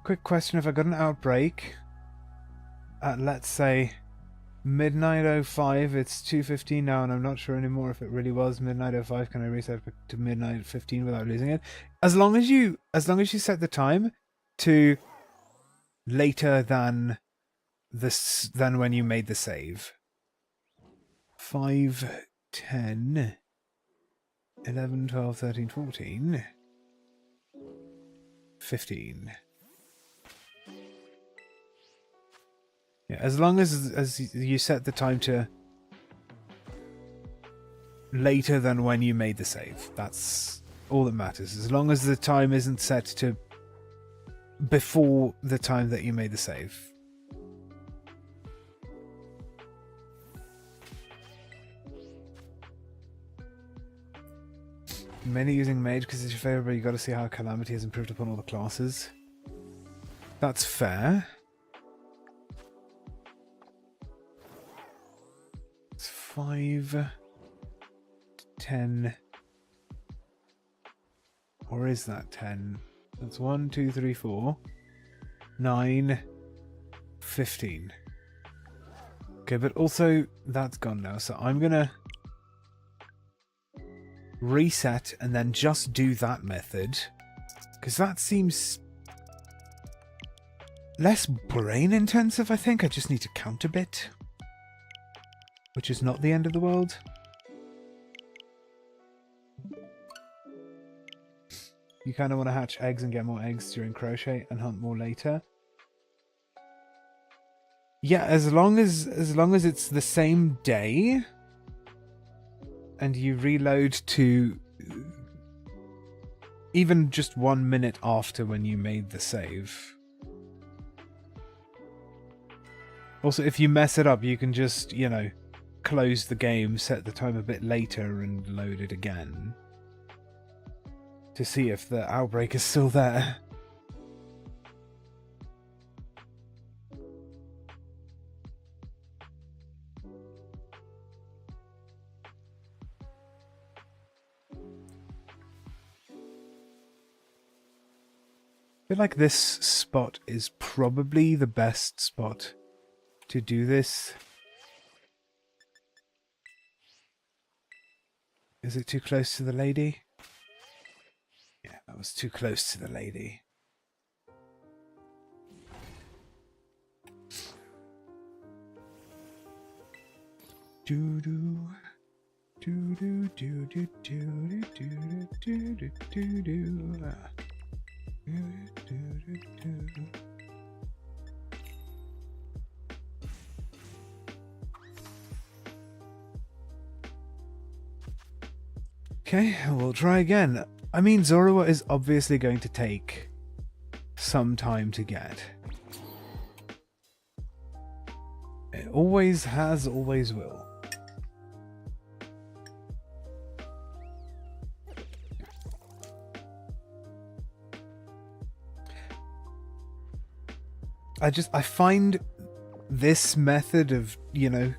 Quick question, if I got an outbreak at, let's say, midnight 05, it's 2:15 now, and I'm not sure anymore if it really was midnight 05, can I reset to midnight 15 without losing it? As long as you set the time to later than when you made the save. 5, 10, 11, 12, 13, 14, 15. Yeah, as long as you set the time to later than when you made the save. That's all that matters. As long as the time isn't set to before the time that you made the save. Many using Mage because it's your favourite, but you got to see how Calamity has improved upon all the classes. That's fair. 5, 10, or is that 10? That's 1, 2, 3, 4, 9, 15. Okay, but also that's gone now, so I'm gonna reset and then just do that method, because that seems less brain intensive, I think. I just need to count a bit. Which is not the end of the world. You kind of want to hatch eggs and get more eggs during crochet and hunt more later. Yeah, as long as it's the same day and you reload to even just 1 minute after when you made the save. Also, if you mess it up, you can just, you know, close the game, set the time a bit later, and load it again to see if the outbreak is still there. I feel like this spot is probably the best spot to do this. Is it too close to the lady? Yeah, that was too close to the lady. Do do do do do do do do do do. Okay, we'll try again. I mean, Zorua is obviously going to take some time to get. It always has, always will. I find this method of, you know,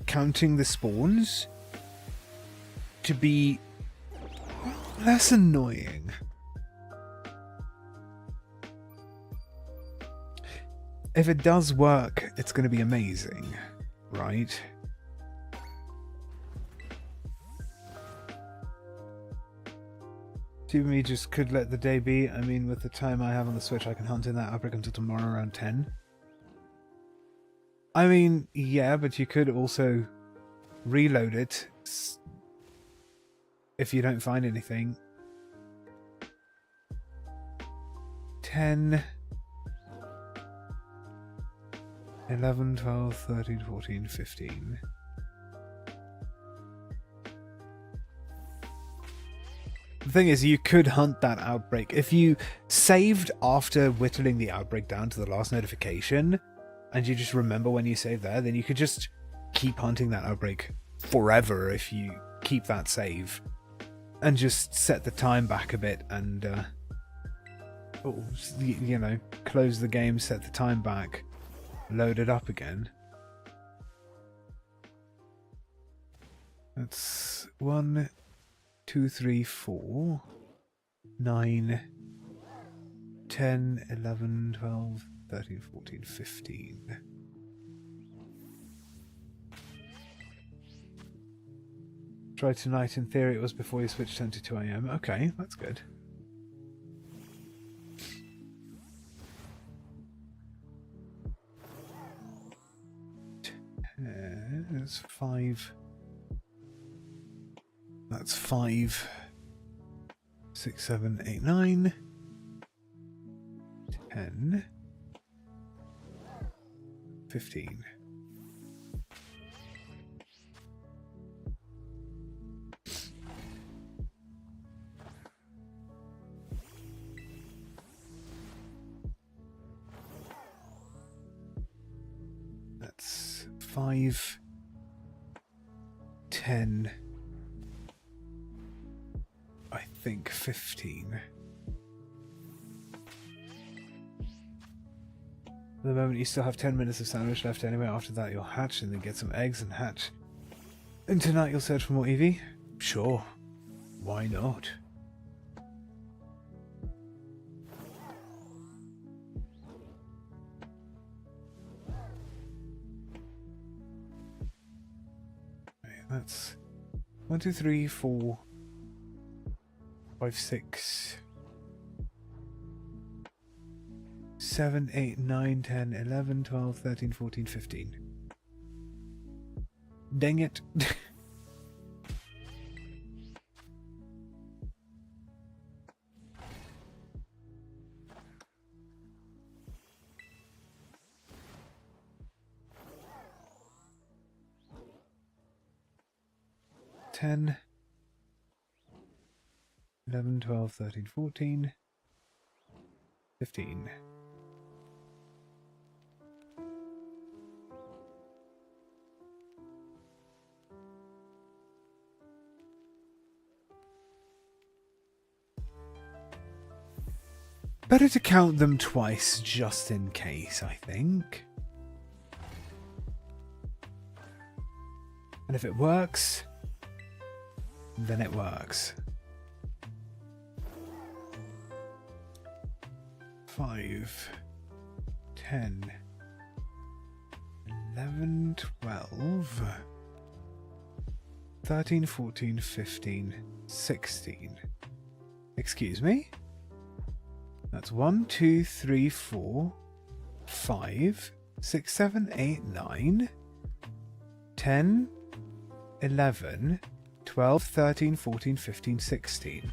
counting the spawns to be less annoying. If it does work, it's going to be amazing, right? Me just could let the day be. I mean, with the time I have on the Switch, I can hunt in that outbreak until tomorrow around 10. I mean, yeah, but you could also reload it if you don't find anything. 10, 11, 12, 13, 14, 15. The thing is, you could hunt that outbreak. If you saved after whittling the outbreak down to the last notification, and you just remember when you saved there, then you could just keep hunting that outbreak forever if you keep that save. And just set the time back a bit and, you know, close the game, set the time back, load it up again. That's 1, 2, 3, 4, 9, 10, 11, 12, 13, 14, 15. Try tonight. In theory, it was before you switched 10 to 2 AM. Okay, that's good. That's 5. That's 5, 6, 7, 8, 9, 10, 15. That's 5, 10, I think 15. At the moment you still have 10 minutes of sandwich left anyway. After that you'll hatch and then get some eggs and hatch. And tonight you'll search for more Eevee? Sure. Why not? That's 1, 2, 3, 4, 5, 6, 7, 8, 9, 10, 11, 12, 13, 14, 15. Dang it. Ten, 11, 12, 13, 14, 15. Better to count them twice just in case, I think. And if it works, then it works. 5, 10, 11, 12, 13, 14, 15, 16. Excuse me? That's 1, 2, 3, 4, 5, 6, 7, 8, 9, 10, 11, 12, 13, 14, 15, 16.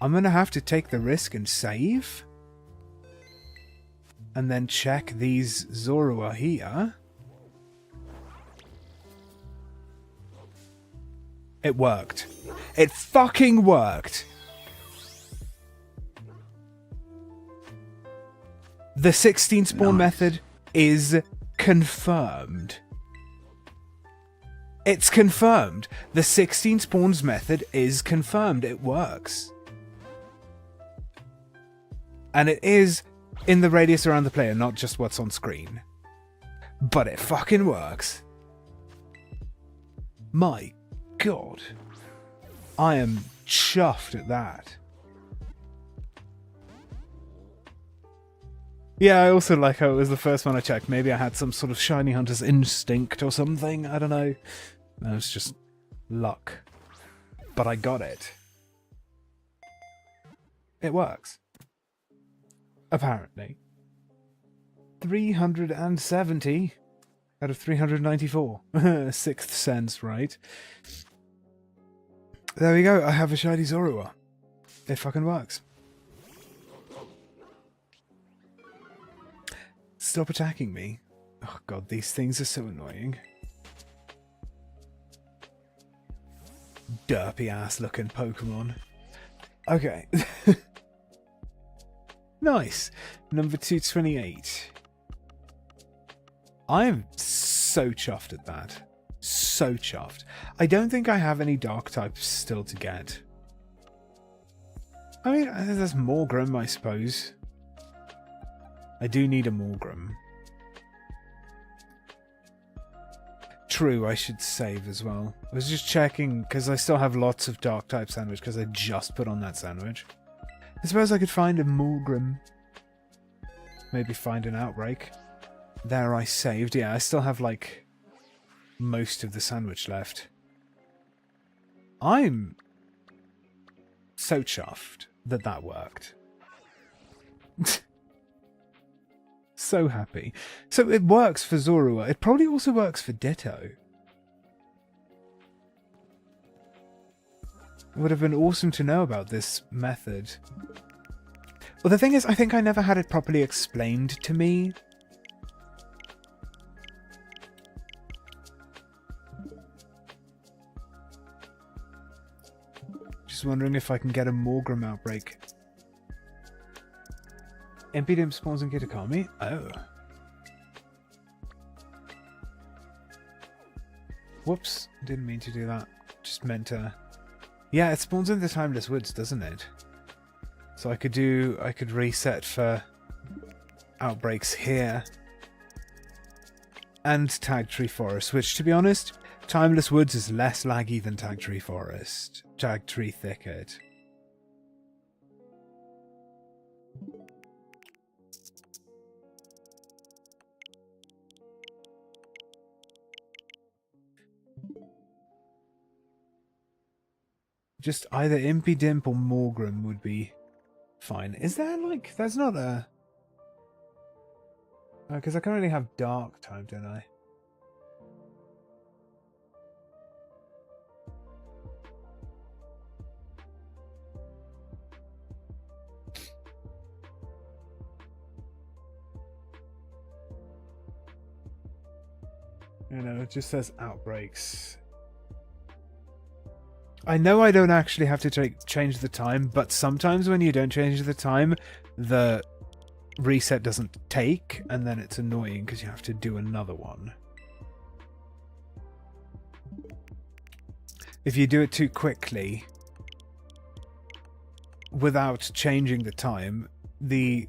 I'm going to have to take the risk and save. And then check these Zorua here. It worked. It fucking worked. The 16 spawn method is confirmed. It's confirmed. The 16 spawns method is confirmed. It works. And it is in the radius around the player, not just what's on screen. But it fucking works. My God. I am chuffed at that. Yeah, I also like how it was the first one I checked. Maybe I had some sort of shiny hunter's instinct or something. I don't know. No, it's just luck. But I got it. It works. Apparently. 370 out of 394. Sixth sense, right? There we go. I have a shiny Zorua. It fucking works. Stop attacking me. Oh god, these things are so annoying. Derpy ass looking Pokemon. Okay. Nice. Number 228. I am so chuffed at that. So chuffed. I don't think I have any dark types still to get. I mean, there's Morgrim, I suppose. I do need a Morgrim. True, I should save as well. I was just checking, because I still have lots of dark type sandwich, because I just put on that sandwich. I suppose I could find a Morgrim. Maybe find an Outbreak. There, I saved. Yeah, I still have, like, most of the sandwich left. I'm so chuffed that that worked. So happy. So it works for Zorua. It probably also works for Ditto. It would have been awesome to know about this method. Well, the thing is, I think I never had it properly explained to me. Just wondering if I can get a Morgrim Outbreak. Impedium spawns in Kitakami? Oh. Whoops. Didn't mean to do that. Just meant to... Yeah, it spawns in the Timeless Woods, doesn't it? So I could reset for Outbreaks here. And Tag Tree Forest, which, to be honest, Timeless Woods is less laggy than Tag Tree Forest. Tag Tree Thicket. Just either Impidimp or Morgrim would be fine. Is there, like... There's not a... Because I can only have Dark type, don't I? You know, it just says Outbreaks. I know I don't actually have to change the time, but sometimes when you don't change the time, the reset doesn't take, and then it's annoying because you have to do another one. If you do it too quickly, without changing the time, the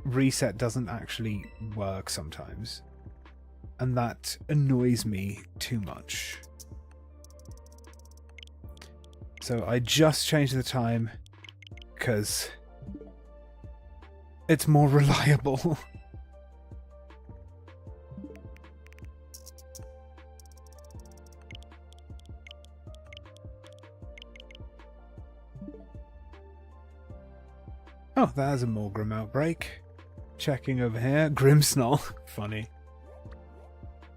reset doesn't actually work sometimes. And that annoys me too much. So I just changed the time because it's more reliable. Oh, there's a Morgrim Outbreak. Checking over here. Grimmsnarl. Funny.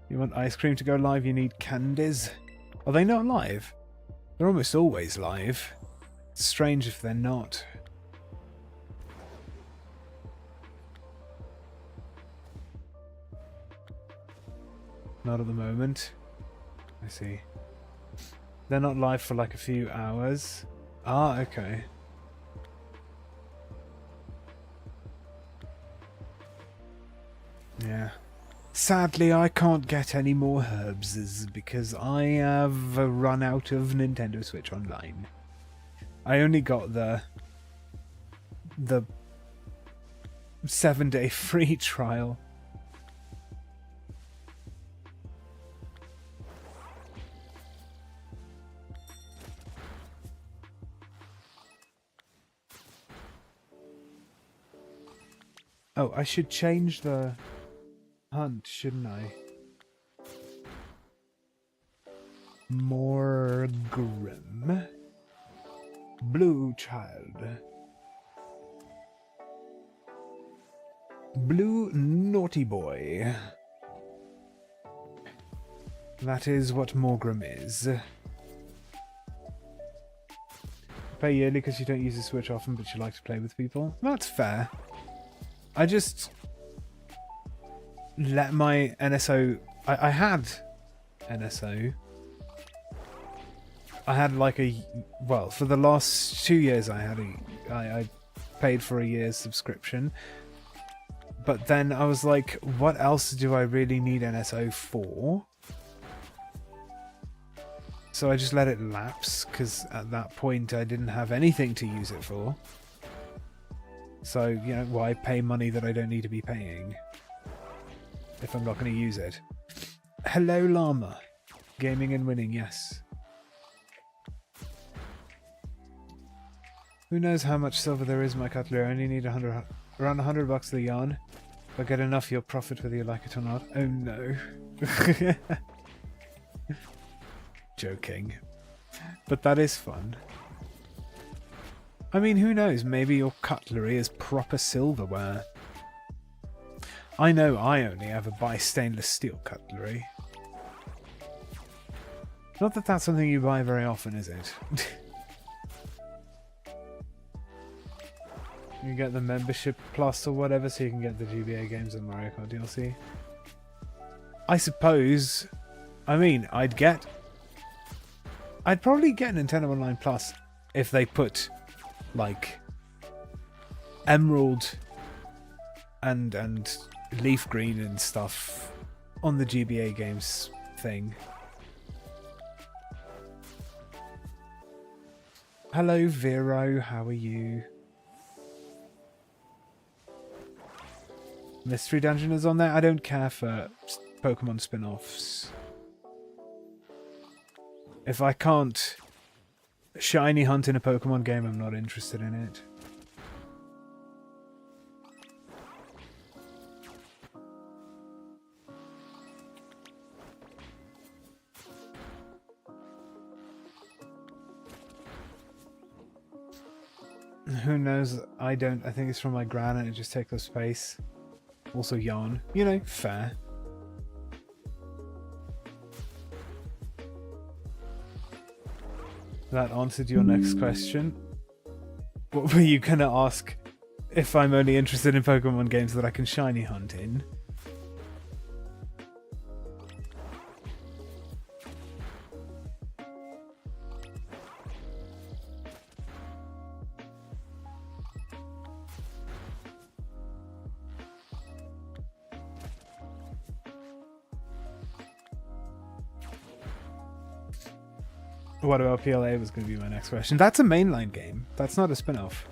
You want ice cream to go live, you need candies. Are they not live? They're almost always live. It's strange if they're not. Not at the moment. I see. They're not live for like a few hours. Ah, okay. Yeah. Sadly, I can't get any more herbs because I have run out of Nintendo Switch Online. I only got the 7-day free trial. Oh, I should change the hunt, shouldn't I? More grim. Blue child. Blue naughty boy. That is what Morgrim is. Pay yearly because you don't use the Switch often, but you like to play with people. That's fair. I just let my NSO... I had NSO. I had like a... Well, for the last 2 years I had I paid for a year's subscription. But then I was like, what else do I really need NSO for? So I just let it lapse, because at that point I didn't have anything to use it for. So, you know, why pay money that I don't need to be paying if I'm not going to use it? Hello, Llama. Gaming and winning, yes. Who knows how much silver there is in my cutlery? I only need around $100 for the yarn. If I get enough, you'll profit whether you like it or not. Oh no. Joking. But that is fun. I mean, who knows? Maybe your cutlery is proper silverware. I know I only ever buy stainless steel cutlery. Not that that's something you buy very often, is it? You get the membership plus or whatever, so you can get the GBA games and Mario Kart DLC. I suppose... I mean, I'd probably get Nintendo Online Plus if they put, like, Emerald and Leaf Green and stuff on the GBA games thing. Hello, Vero, how are you? Mystery Dungeon is on there. I don't care for Pokemon spin-offs. If I can't shiny hunt in a Pokemon game, I'm not interested in it. Who knows? I don't. I think it's from my gran and it just takes up space. Also yarn. You know, fair. That answered your next question. What were you gonna ask? If I'm only interested in Pokemon games that I can shiny hunt in? What about PLA was going to be my next question. That's a mainline game. That's not a spin-off.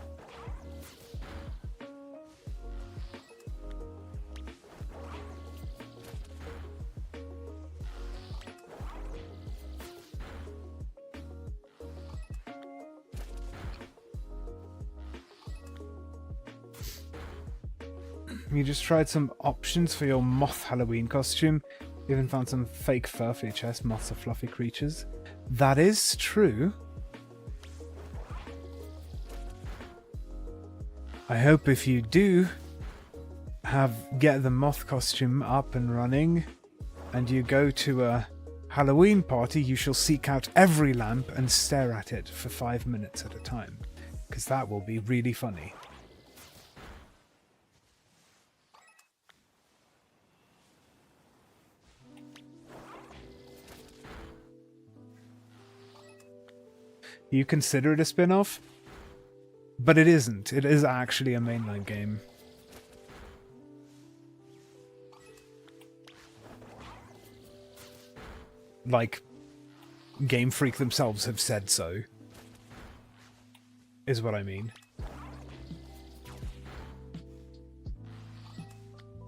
You just tried some options for your moth Halloween costume. You even found some fake fur for your chest. Moths are fluffy creatures. That is true. I hope if you do get the moth costume up and running, and you go to a Halloween party, you shall seek out every lamp and stare at it for 5 minutes at a time, because that will be really funny. You consider it a spin-off? But it isn't. It is actually a mainline game. Like, Game Freak themselves have said so. Is what I mean.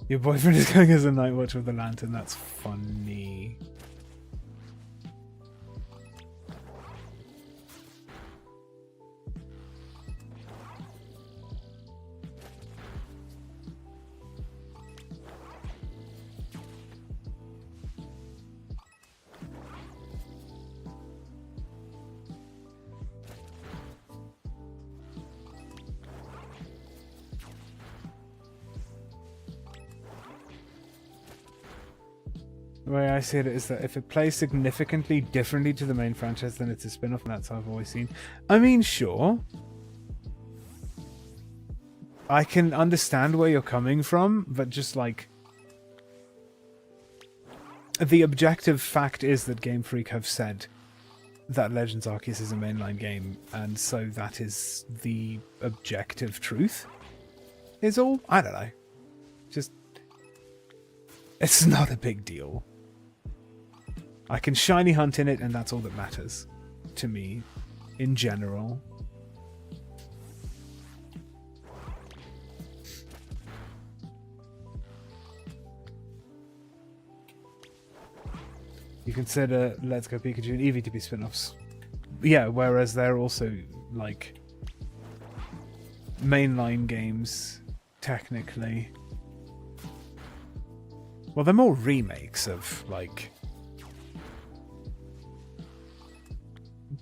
Your boyfriend is going as a night watch with a lantern. That's funny. The way I see it is that if it plays significantly differently to the main franchise, then it's a spin-off, and that's how I've always seen. I mean, sure. I can understand where you're coming from, but just like... the objective fact is that Game Freak have said that Legends Arceus is a mainline game, and so that is the objective truth. Is all? I don't know. Just... it's not a big deal. I can shiny hunt in it, and that's all that matters to me, in general. You consider Let's Go Pikachu and Eevee to be spin-offs. Yeah, whereas they're also, like, mainline games, technically. Well, they're more remakes of, like,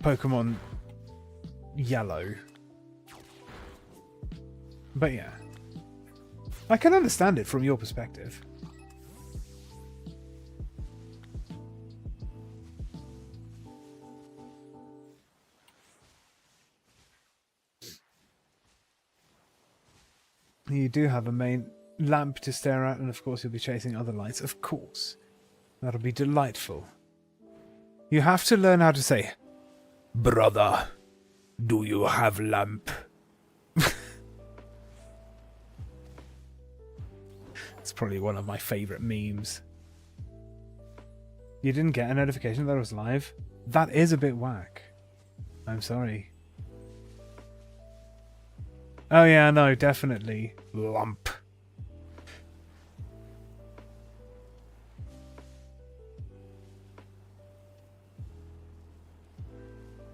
Pokémon Yellow. But yeah. I can understand it from your perspective. You do have a main lamp to stare at, and of course you'll be chasing other lights. Of course. That'll be delightful. You have to learn how to say, "Brother, do you have lamp?" It's probably one of my favourite memes. You didn't get a notification that it was live? That is a bit whack. I'm sorry. Oh yeah, no, definitely. Lump.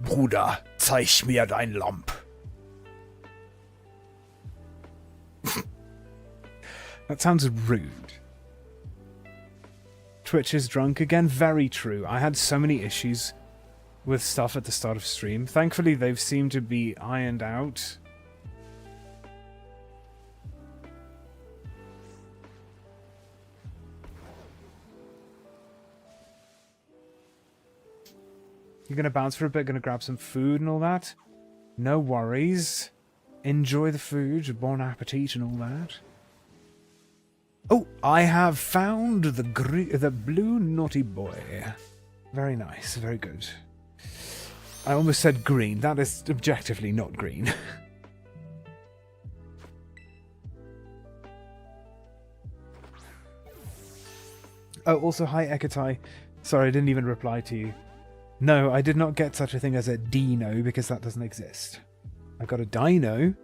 Bruder, zeig mir dein Lamp. That sounds rude. Twitch is drunk again? Very true. I had so many issues with stuff at the start of stream. Thankfully, they've seemed to be ironed out. You're going to bounce for a bit, going to grab some food and all that? No worries. Enjoy the food, bon appetit and all that. Oh, I have found the blue naughty boy. Very nice, very good. I almost said green. That is objectively not green. Oh, also, hi, Ekatai. Sorry, I didn't even reply to you. No, I did not get such a thing as a dino, because that doesn't exist. I got a dino.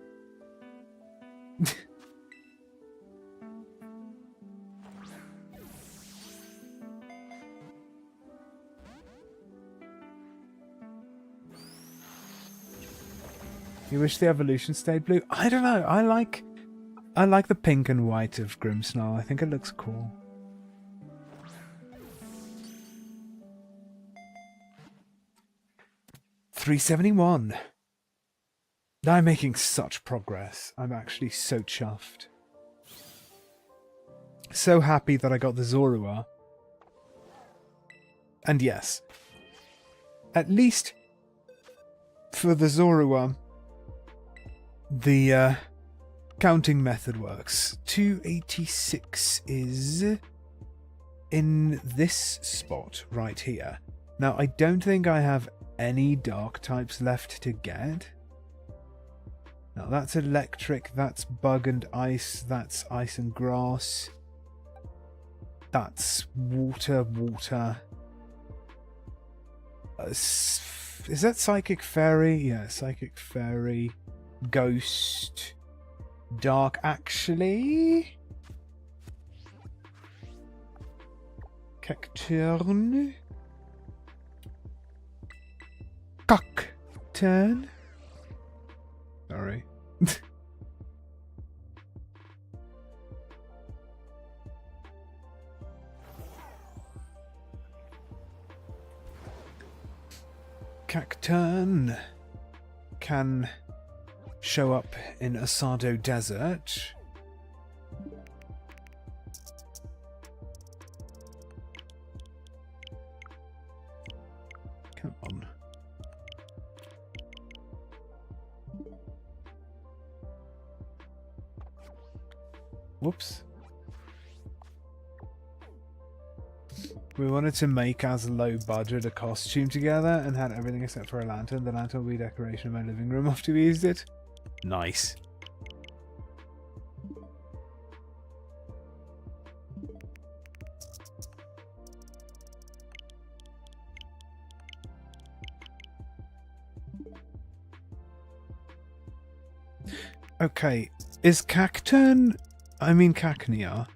You wish the evolution stayed blue? I don't know. I like the pink and white of Grimmsnarl. I think it looks cool. $371. I'm making such progress. I'm actually so chuffed. So happy that I got the Zorua. And yes, at least for the Zorua, the counting method works. 286 is in this spot right here. Now, I don't think I have any dark types left to get. Now, that's electric, that's bug and ice, that's ice and grass. That's water. Is that Psychic Fairy? Yeah, Psychic Fairy. Ghost. Dark, actually. Cacturn. Cockturn. Sorry. Cacturn can show up in Asado Desert. Come on. Whoops. We wanted to make as low budget a costume together and had everything except for a lantern. The lantern will be decoration of my living room after we used it. Nice. Okay, is Cacturn... I mean Cacnea.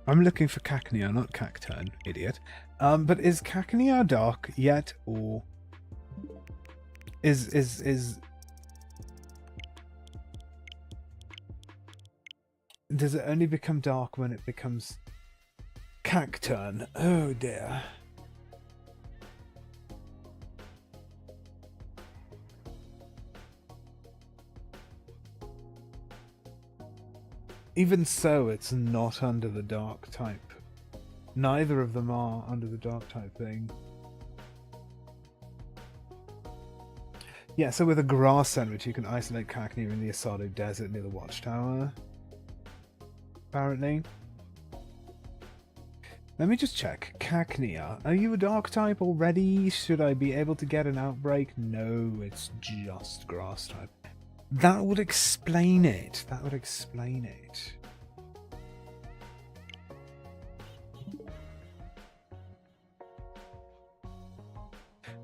I'm looking for Cacnea, not Cacturn, idiot. But is Cacnea dark yet, or... Is... Does it only become dark when it becomes Cacturn? Oh dear. Even so, it's not under the dark type. Neither of them are under the dark type thing. Yeah, so with a grass sandwich, you can isolate Cacnea in the Asado Desert near the Watchtower. Apparently. Let me just check. Cacnea, are you a dark type already? Should I be able to get an outbreak? No, it's just grass type. That would explain it. That would explain it.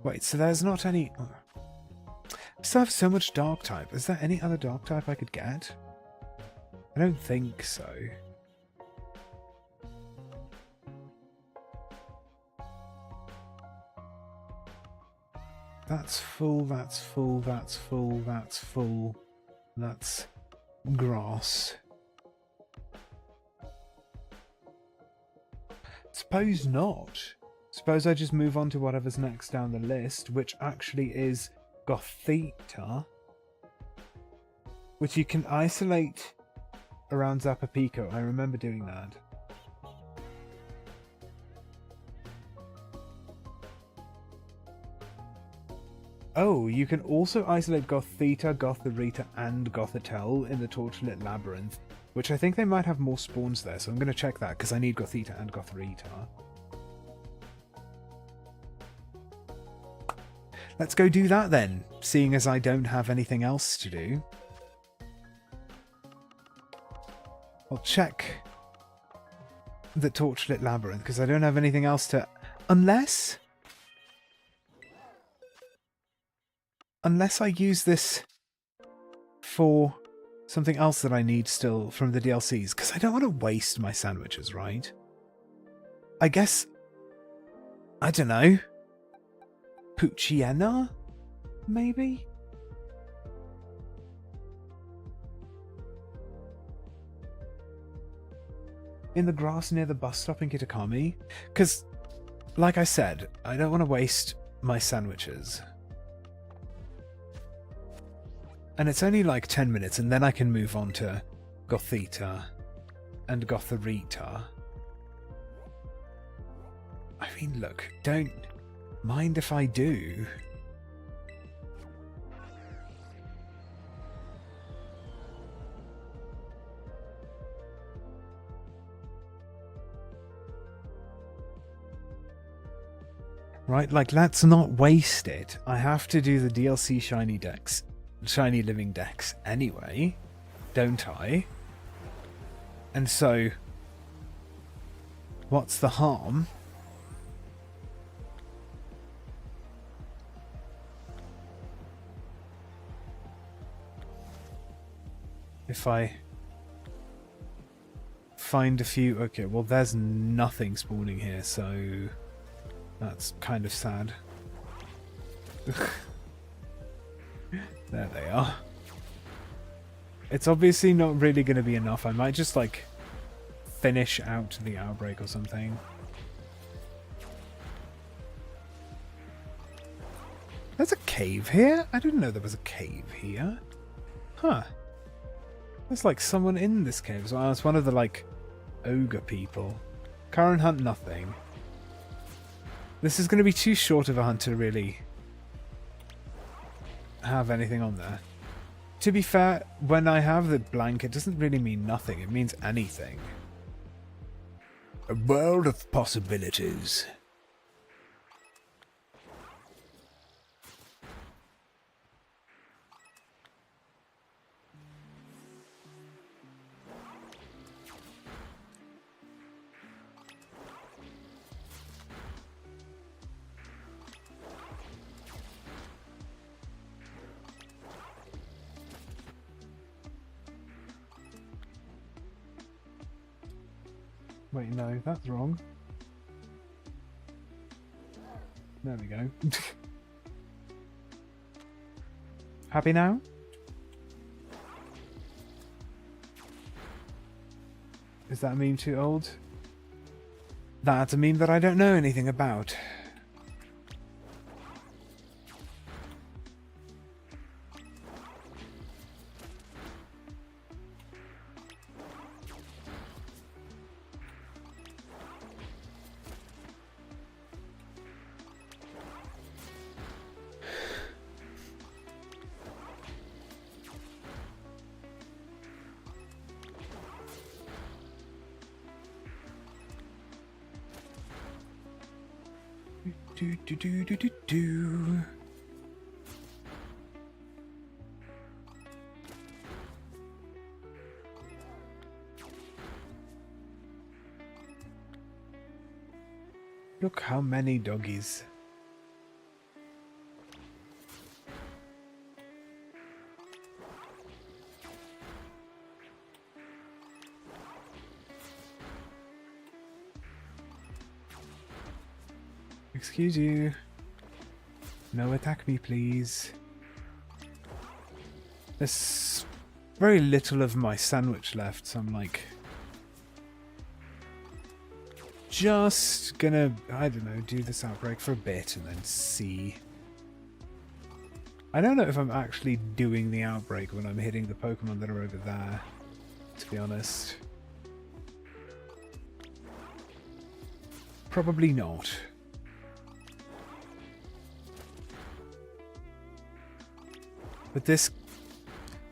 Wait, so there's not any... I still have so much dark type. Is there any other dark type I could get? I don't think so. That's full, that's full, that's full, that's full. That's grass. Suppose not. Suppose I just move on to whatever's next down the list, which actually is Gothita, which you can isolate around Zapapico. I remember doing that. Oh, you can also isolate Gothita, Gotharita, and Gothitelle in the Torchlit Labyrinth, which I think they might have more spawns there, so I'm going to check that, because I need Gothita and Gotharita. Let's go do that then, seeing as I don't have anything else to do. I'll check the Torchlit Labyrinth, because I don't have anything else to... Unless I use this for something else that I need still from the DLCs, because I don't want to waste my sandwiches, right? I guess... I don't know. Pucciana? Maybe? In the grass near the bus stop in Kitakami? Because, like I said, I don't want to waste my sandwiches. And it's only like 10 minutes, and then I can move on to Gothita and Gotharita. I mean, look, don't Mind if I do? Right, like, let's not waste it. I have to do the DLC shiny living decks anyway, don't I? And so, what's the harm? If I find a few... Okay, well, there's nothing spawning here, so that's kind of sad. There they are. It's obviously not really going to be enough. I might just, like, finish out the outbreak or something. There's a cave here? I didn't know there was a cave here. Huh. There's, like, someone in this cave. So it's one of the, like, ogre people. Current hunt, nothing. This is going to be too short of a hunt to really have anything on there. To be fair, when I have the blank, it doesn't really mean nothing. It means anything. A world of possibilities. Wait, no, that's wrong. There we go. Happy now? Is that a meme too old? That's a meme that I don't know anything about. Do. Look how many doggies. Excuse you. No, attack me, please. There's very little of my sandwich left, so I'm like... just gonna, I don't know, do this outbreak for a bit and then see. I don't know if I'm actually doing the outbreak when I'm hitting the Pokemon that are over there, to be honest. Probably not. But this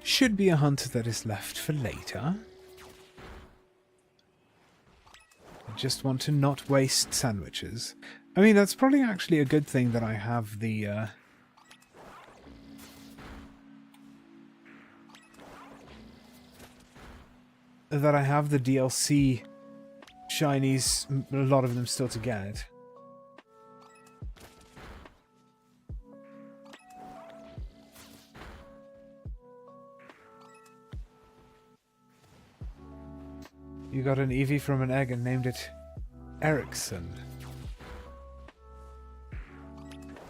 should be a hunt that is left for later. I just want to not waste sandwiches. I mean, that's probably actually a good thing that I have the... that I have the DLC shinies, a lot of them still to get. You got an Eevee from an egg and named it Erickson.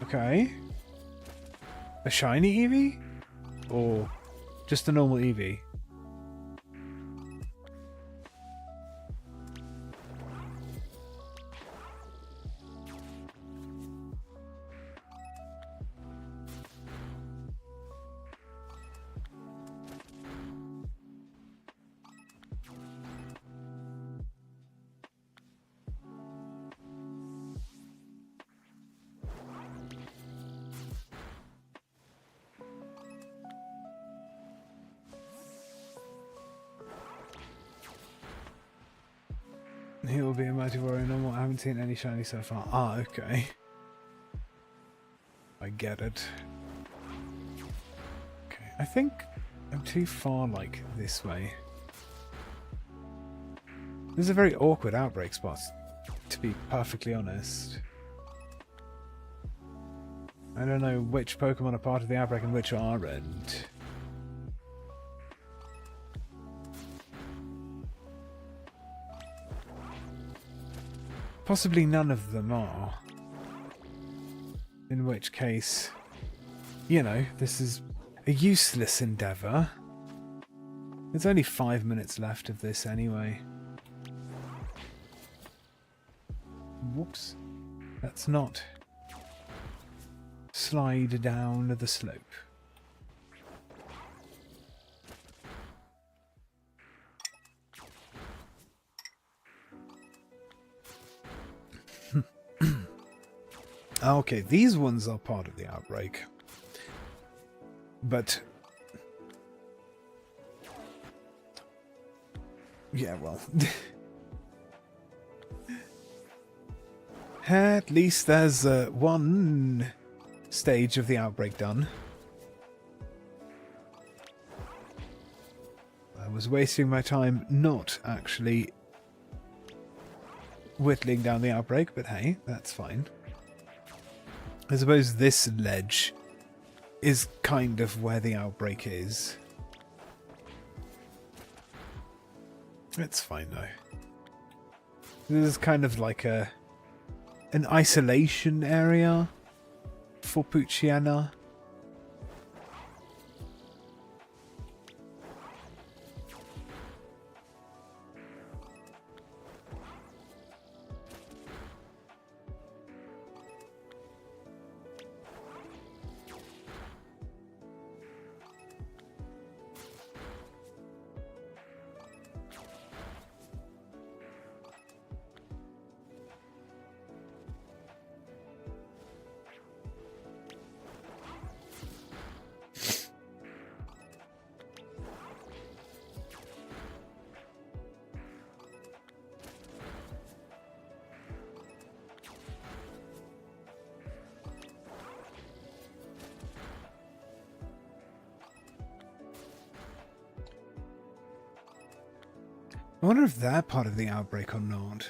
Okay. A shiny Eevee? Or just a normal Eevee? He will be a mighty warrior normal. I haven't seen any shiny so far. Ah, okay. I get it. Okay, I think I'm too far, like, this way. This is a very awkward outbreak spot, to be perfectly honest. I don't know which Pokemon are part of the outbreak and which aren't. Possibly none of them are. In which case, you know, this is a useless endeavour. There's only 5 minutes left of this anyway. Whoops. Let's not slide down the slope. Okay, these ones are part of the outbreak. But yeah, well, at least there's one stage of the outbreak done. I was wasting my time not actually whittling down the outbreak, but hey, that's fine. I suppose this ledge is kind of where the outbreak is. It's fine though. This is kind of like an isolation area for Poochyena. I wonder if they're part of the outbreak or not.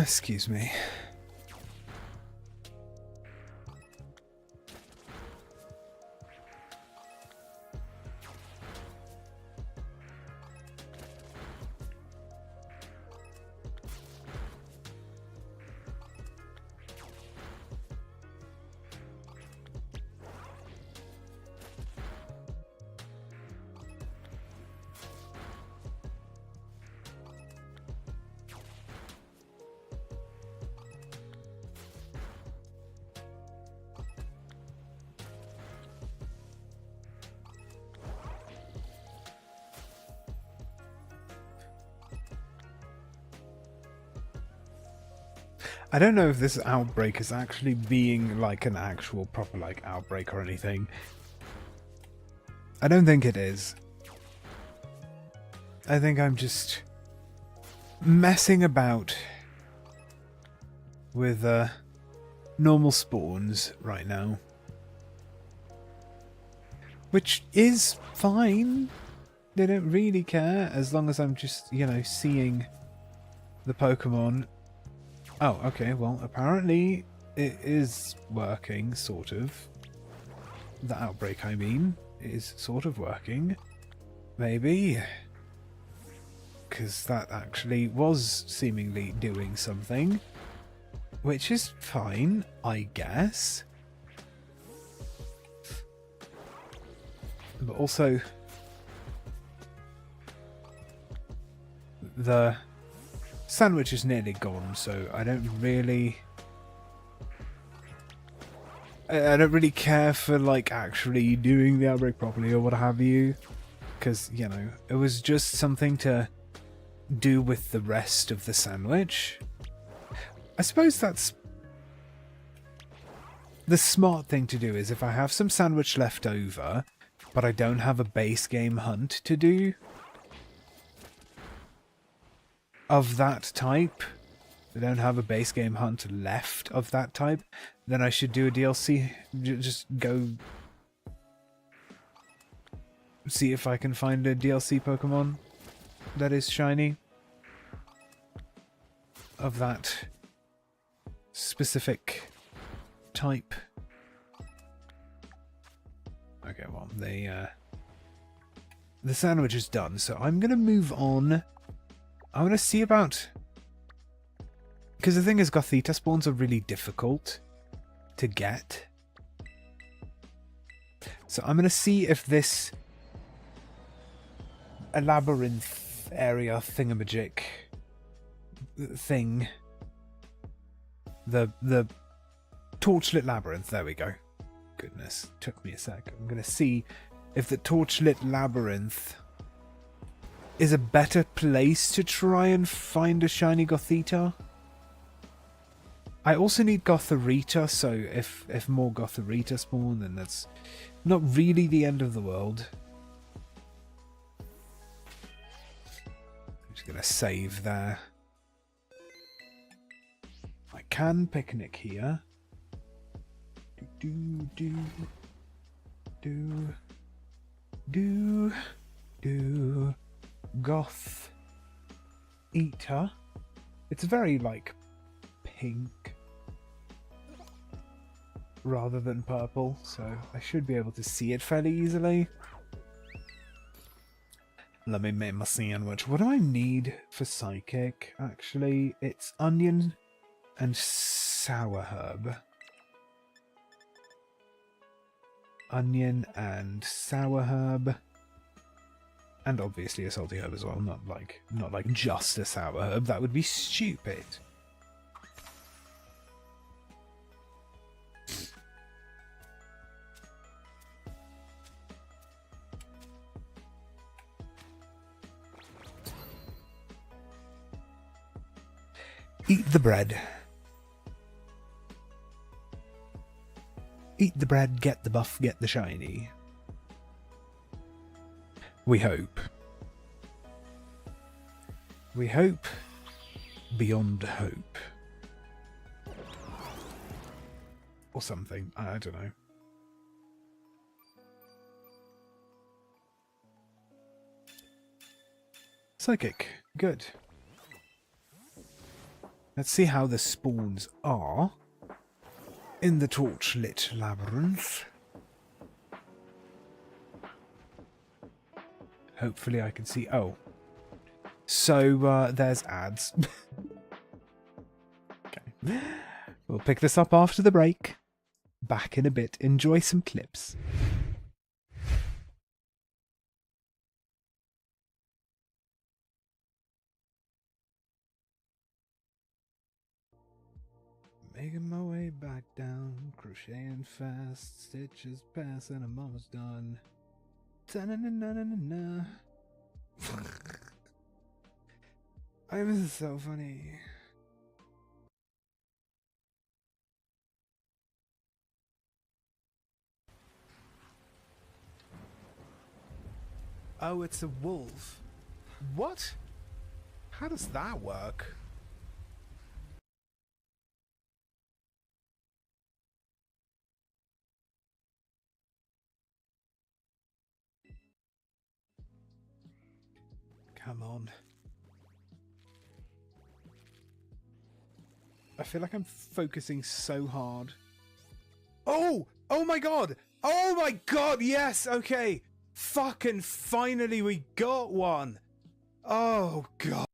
Excuse me. I don't know if this outbreak is actually being like an actual proper like outbreak or anything. I don't think it is. I think I'm just messing about with normal spawns right now. Which is fine. They don't really care as long as I'm just, you know, seeing the Pokemon. Oh, okay, well, apparently it is working, sort of. The outbreak, I mean, is sort of working. Maybe. because that actually was seemingly doing something, which is fine, I guess. But also, the sandwich is nearly gone, so I don't really care for, like, actually doing the outbreak properly or what have you, because, you know, it was just something to do with the rest of the sandwich. I suppose that's the smart thing to do, is if I have some sandwich left over, but I don't have a base game hunt to do of that type, I don't have a base game hunt left of that type, then I should do a DLC. Just go see if I can find a DLC Pokemon that is shiny of that specific type. Okay, well, the sandwich is done, so I'm gonna move on. I'm gonna see about, because the thing is, Gothita spawns are really difficult to get. So I'm gonna see if this a labyrinth area thingamajig thing, the torchlit labyrinth, there we go. Goodness, took me a sec. I'm gonna see if the torchlit labyrinth is a better place to try and find a shiny Gothita. I also need Gotharita, so if more Gotharita spawn, then that's not really the end of the world. I'm just gonna save there. I can picnic here. Goth Eater. It's very, like, pink rather than purple, so I should be able to see it fairly easily. Let me make my sandwich. What do I need for psychic? Actually, it's onion and sour herb. Onion and sour herb. And obviously a salty herb as well, not like just a sour herb. That would be stupid. Eat the bread. Eat the bread, get the buff, get the shiny. We hope. We hope beyond hope. Or something, I don't know. Psychic, good. Let's see how the spawns are in the torchlit labyrinth. Hopefully I can see... Oh. So, there's ads. Okay. We'll pick this up after the break. Back in a bit. Enjoy some clips. Making my way back down, crocheting fast, stitches pass and I'm almost done. Ta-na-na-na-na-na. I'm so funny. Oh, it's a wolf. What? How does that work? Come on. I feel like I'm focusing so hard. Oh! Oh my god! Oh my god, yes! Okay! Fucking finally we got one! Oh, God.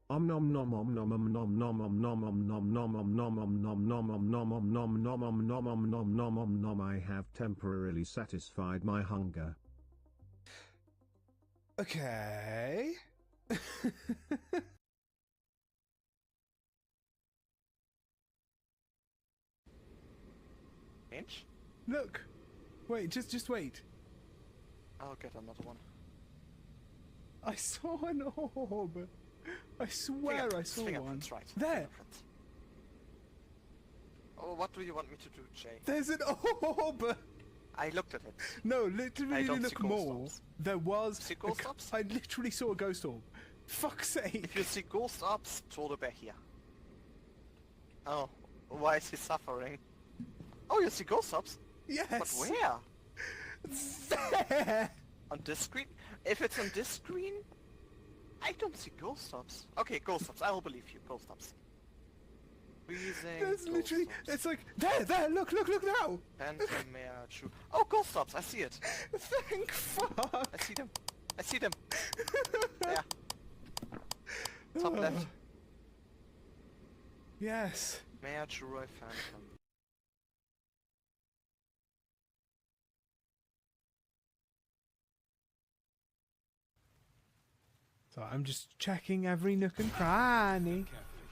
Om nom nom om nom om nom nom om nom om nom nom om nom om nom nom om nom om nom nom om nom om nom nom om nom. I have temporarily satisfied my hunger. Okay. Inch? Look. Wait, just wait. I'll get another one. I saw an orb. I swear I saw one. Fingerprints, right. There. Fingerprints. Oh, what do you want me to do, Jay? There's an orb. I looked at it. No, I literally don't see look ghost more. orbs. There was. See ghost orbs? I literally saw a ghost orb. Fuck's sake. If you see ghost orbs, throw the bear here. Oh, why is he suffering? Oh, you see ghost orbs? Yes. But where? There. On this screen? If it's on this screen, I don't see ghost orbs. Okay, ghost orbs. I will believe you. Ghost orbs. Freezing. There's ghost literally. orbs. It's like there. Look now. Phantom mare true. Oh, ghost orbs. I see it. Thank fuck. I see them. I see them. Yeah. Top left. Yes. Mare true. I phantom. So I'm just checking every nook and cranny. Carefully.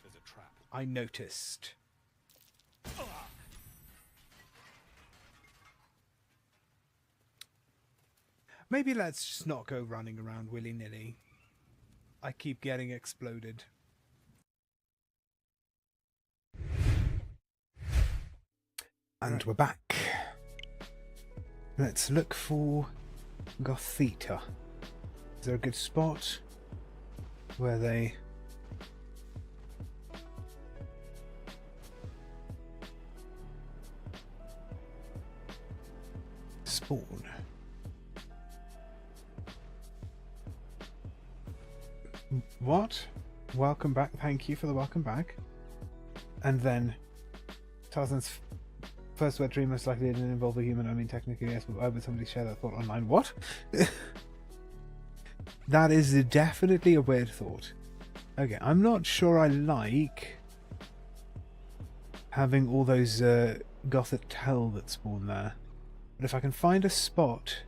There's a trap. I noticed. Maybe let's just not go running around willy-nilly. I keep getting exploded. And we're back. Let's look for Gothita. Is there a good spot where they... spawn? What? Welcome back. Thank you for the welcome back. And then Tarzan's first wet dream most likely didn't involve a human. I mean, technically, yes, but why would somebody share that thought online? What? That is definitely a weird thought. Okay, I'm not sure I like having all those Gothic Tell that spawn there. But if I can find a spot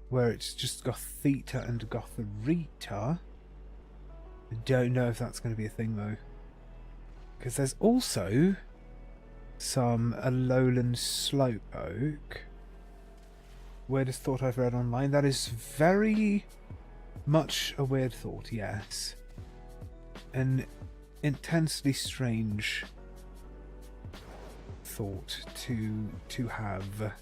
where it's just Gothita and Gotharita, I don't know if that's going to be a thing though. Because there's also a lowland slope oak. Weirdest thought I've read online. That is very much a weird thought, yes. An intensely strange thought to have.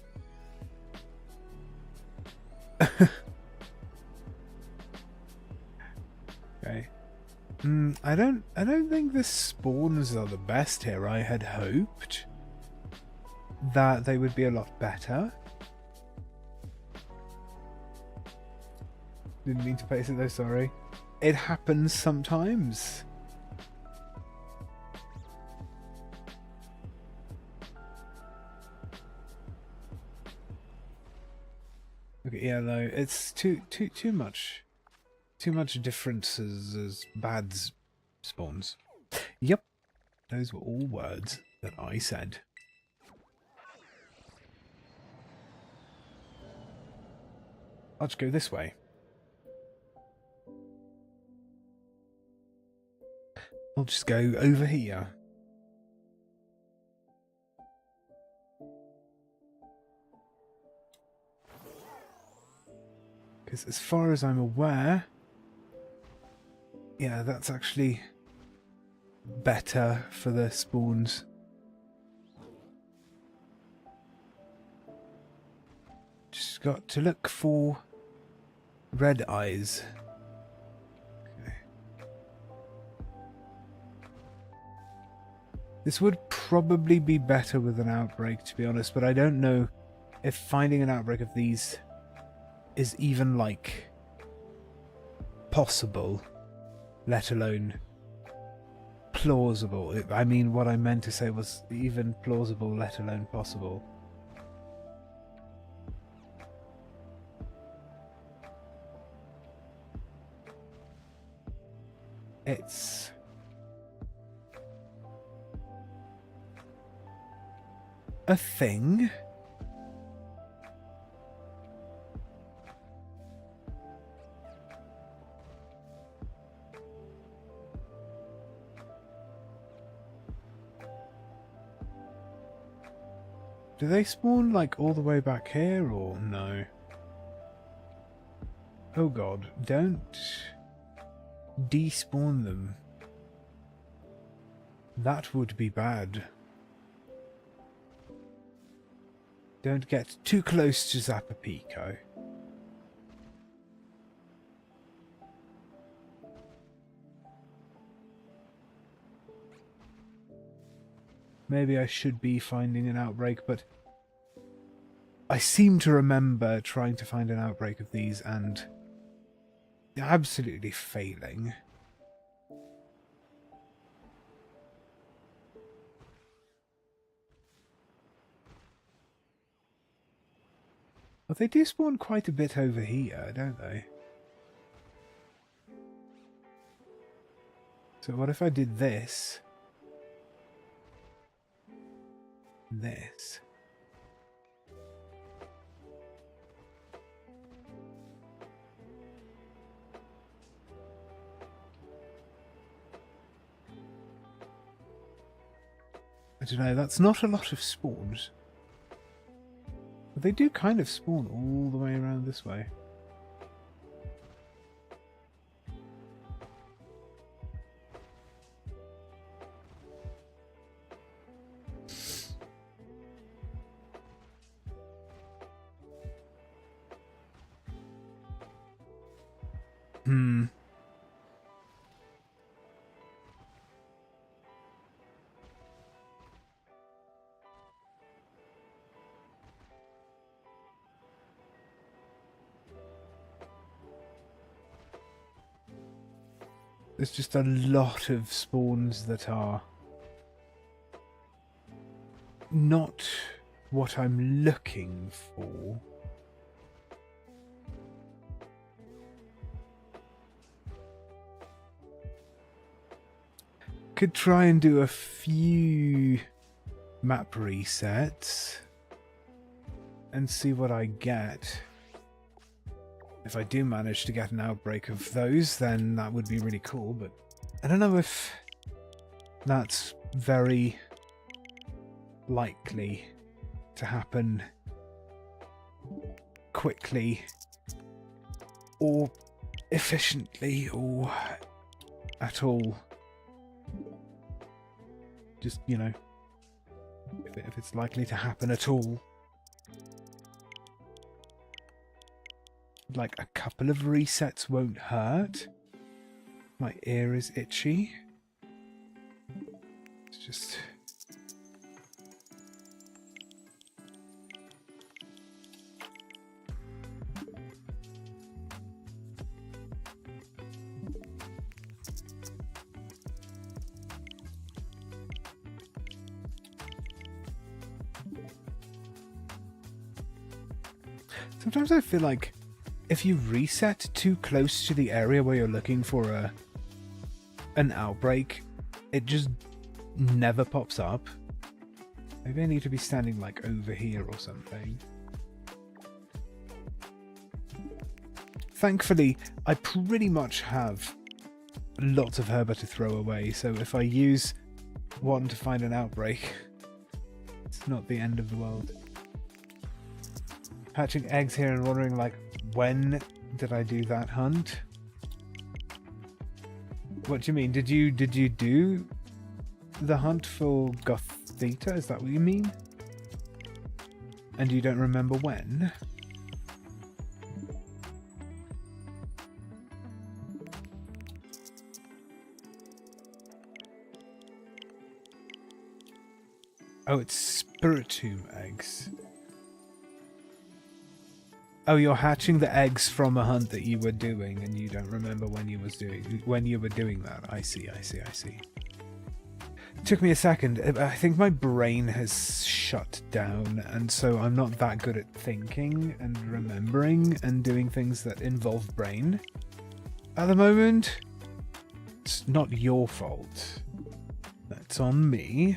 Okay. I don't think the spawns are the best here. I had hoped that they would be a lot better. Didn't mean to paste it though, sorry. It happens sometimes. Okay, yeah, no, it's too much differences as bad spawns. Yep, those were all words that I said. I'll just go this way. I'll just go over here. Because as far as I'm aware, yeah, that's actually better for the spawns. Just got to look for red eyes. Okay. This would probably be better with an outbreak, to be honest, but I don't know if finding an outbreak of these is even, like, possible, let alone plausible. I mean, what I meant to say was even plausible, let alone possible. It's... a thing? Do they spawn, like, all the way back here, or no? Oh god, don't despawn them. That would be bad. Don't get too close to Zappapico. Maybe I should be finding an outbreak, but I seem to remember trying to find an outbreak of these and absolutely failing. Well, they do spawn quite a bit over here, don't they? So what if I did this? This. I don't know, that's not a lot of spawns. But they do kind of spawn all the way around this way. There's just a lot of spawns that are not what I'm looking for. Could try and do a few map resets and see what I get. If I do manage to get an outbreak of those, then that would be really cool, but I don't know if that's very likely to happen quickly or efficiently or at all. Just, you know, if it's likely to happen at all. Like, a couple of resets won't hurt. My ear is itchy. It's just... Sometimes I feel like if you reset too close to the area where you're looking for an outbreak, it just never pops up. Maybe I need to be standing like over here or something. Thankfully, I pretty much have lots of herba to throw away, so if I use one to find an outbreak, it's not the end of the world. Hatching eggs here and wondering, like, when did I do that hunt? What do you mean? Did you do the hunt for Gothita? Is that what you mean? And you don't remember when? Oh, it's Spiritomb eggs. Oh, you're hatching the eggs from a hunt that you were doing, and you don't remember when you were doing that. I see. It took me a second. I think my brain has shut down, and so I'm not that good at thinking and remembering and doing things that involve brain at the moment. That's not your fault. That's on me.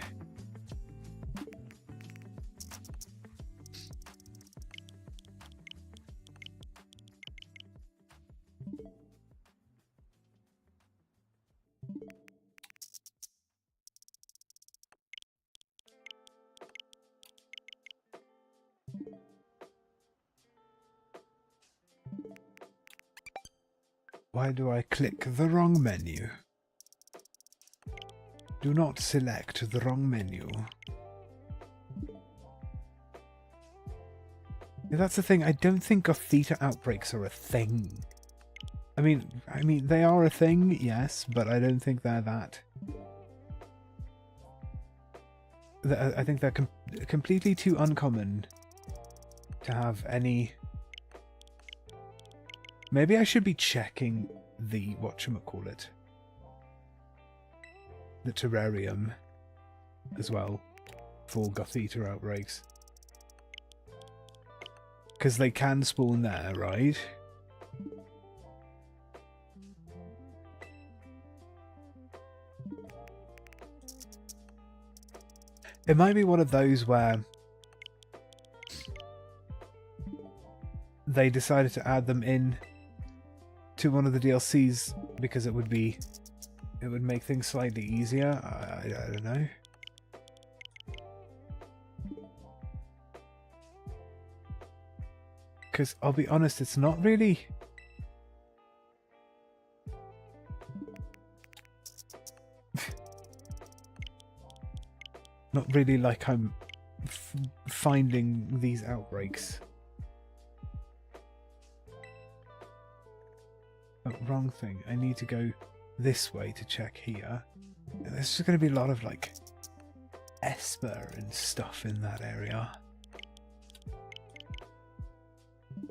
Why do I click the wrong menu? Do not select the wrong menu. Yeah, that's the thing. I don't think Gothita outbreaks are a thing. I mean, they are a thing, yes, but I don't think they're that. I think they're completely too uncommon to have any. Maybe I should be checking the whatchamacallit. The terrarium as well for Gothita outbreaks. Because they can spawn there, right? It might be one of those where they decided to add them in to one of the DLCs because it would make things slightly easier. I don't know. Because I'll be honest, it's not really. Not really like I'm finding these outbreaks. Oh, wrong thing. I need to go this way to check here. There's just going to be a lot of like Esper and stuff in that area.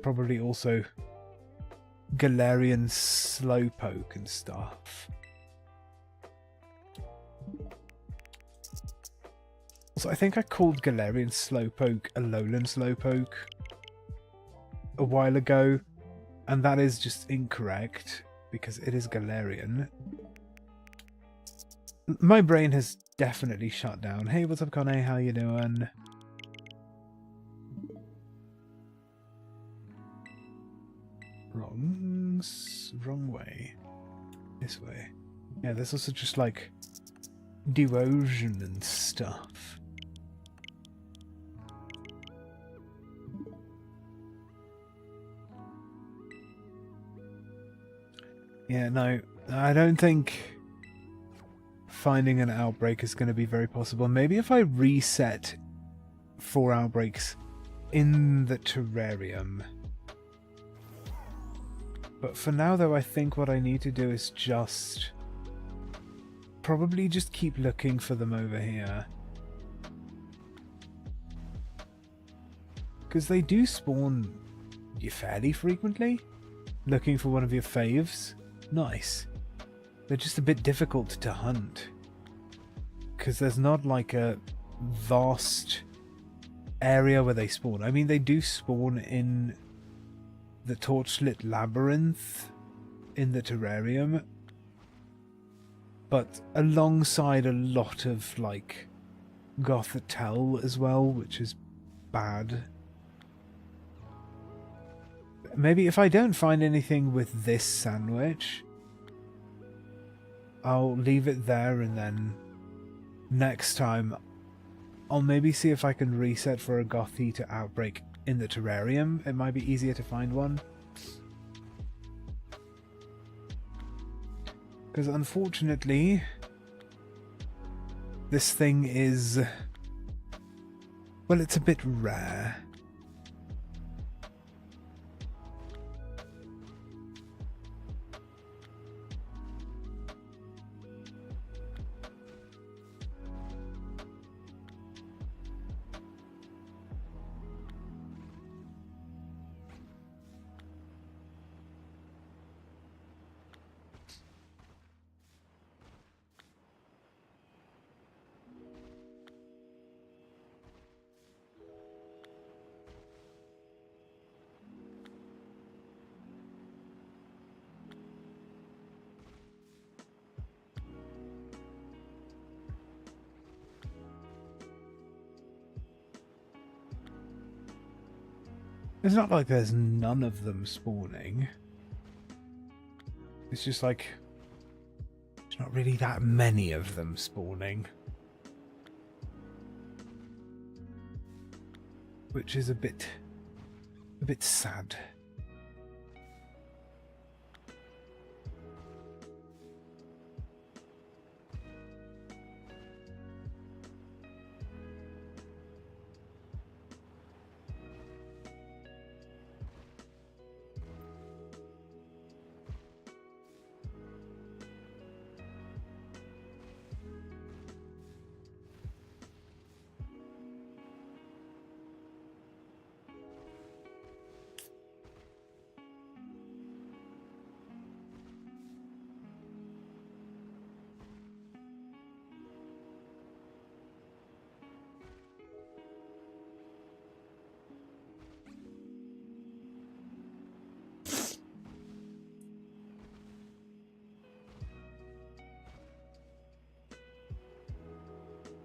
Probably also Galarian Slowpoke and stuff. So I think I called Galarian Slowpoke a Alolan Slowpoke a while ago, and that is just incorrect because it is Galarian. My brain has definitely shut down. Hey, what's up, Connie? How you doing? Wrong way. This way. Yeah, there's also just like Devotion and stuff. Yeah, no, I don't think finding an outbreak is going to be very possible. Maybe if I reset 4 outbreaks in the terrarium. But for now, though, I think what I need to do is just probably just keep looking for them over here. Because they do spawn fairly frequently. Looking for one of your faves. Nice. They're just a bit difficult to hunt. Because there's not like a vast area where they spawn. I mean, they do spawn in the Torchlit Labyrinth in the terrarium. But alongside a lot of like Gothitelle as well, which is bad. Maybe if I don't find anything with this sandwich, I'll leave it there, and then next time I'll maybe see if I can reset for a Gothita outbreak in the terrarium. It might be easier to find one. Because unfortunately, this thing is, well, it's a bit rare. It's not like there's none of them spawning. It's just like there's not really that many of them spawning. Which is a bit sad.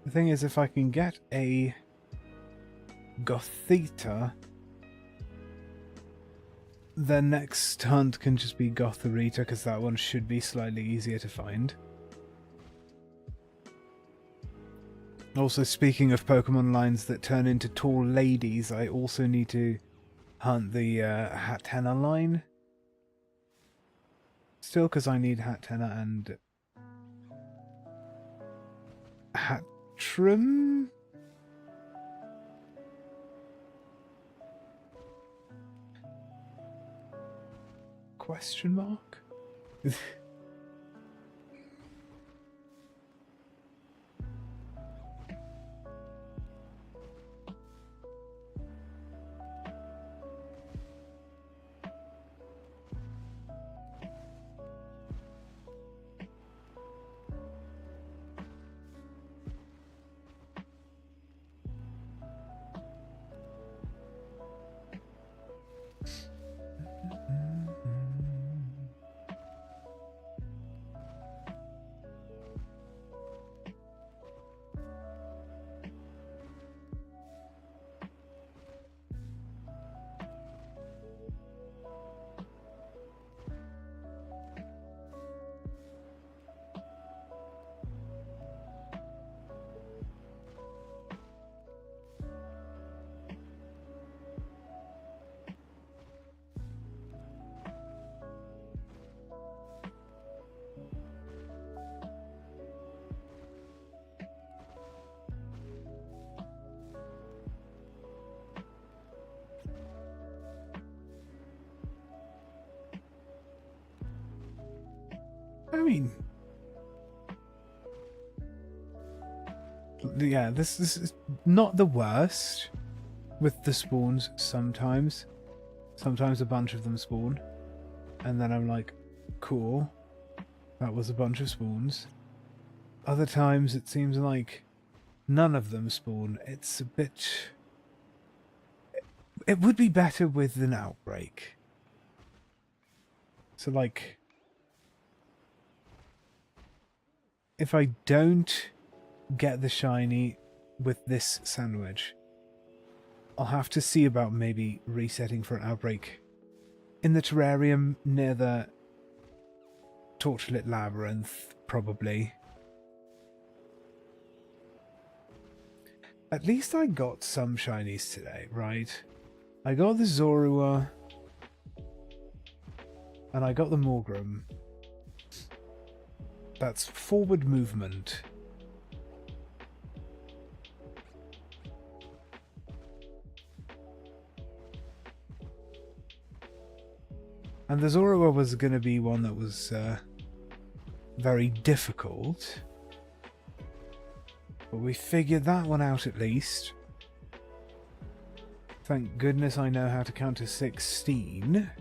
The thing is, if I can get a Gothita, then next hunt can just be Gotharita, because that one should be slightly easier to find. Also, speaking of Pokemon lines that turn into tall ladies, I also need to hunt the Hatenna line. Still, because I need Hatenna and Hatrim? Question mark? I mean, yeah, this is not the worst with the spawns sometimes. Sometimes a bunch of them spawn, and then I'm like, cool, that was a bunch of spawns. Other times it seems like none of them spawn. It's a bit... It would be better with an outbreak. So, like, if I don't get the shiny with this sandwich, I'll have to see about maybe resetting for an outbreak in the terrarium near the Torchlit Labyrinth, probably. At least I got some shinies today, right? I got the Zorua, and I got the Morgrem. That's forward movement. And the Zorua was going to be one that was very difficult. But we figured that one out at least. Thank goodness I know how to count to 16.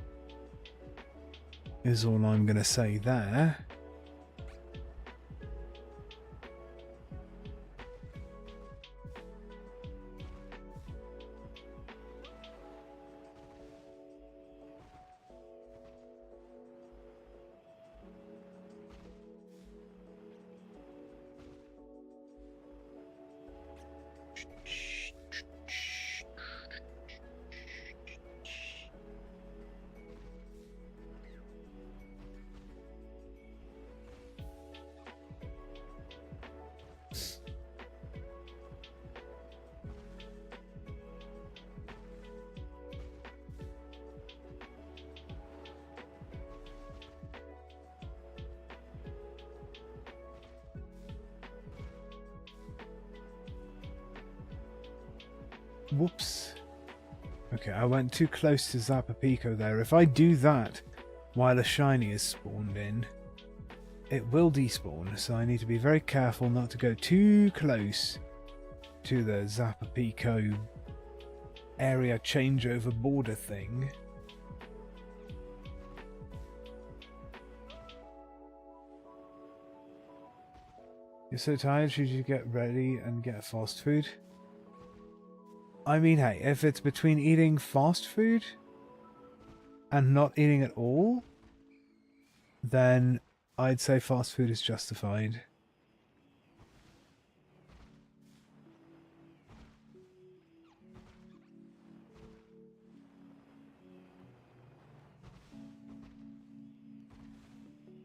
Is all I'm going to say there. Whoops. Okay, I went too close to Zapapico there. If I do that while a shiny is spawned in, it will despawn, so I need to be very careful not to go too close to the Zapapico area changeover border thing. You're so tired, should you get ready and get fast food? I mean, hey, if it's between eating fast food and not eating at all, then I'd say fast food is justified.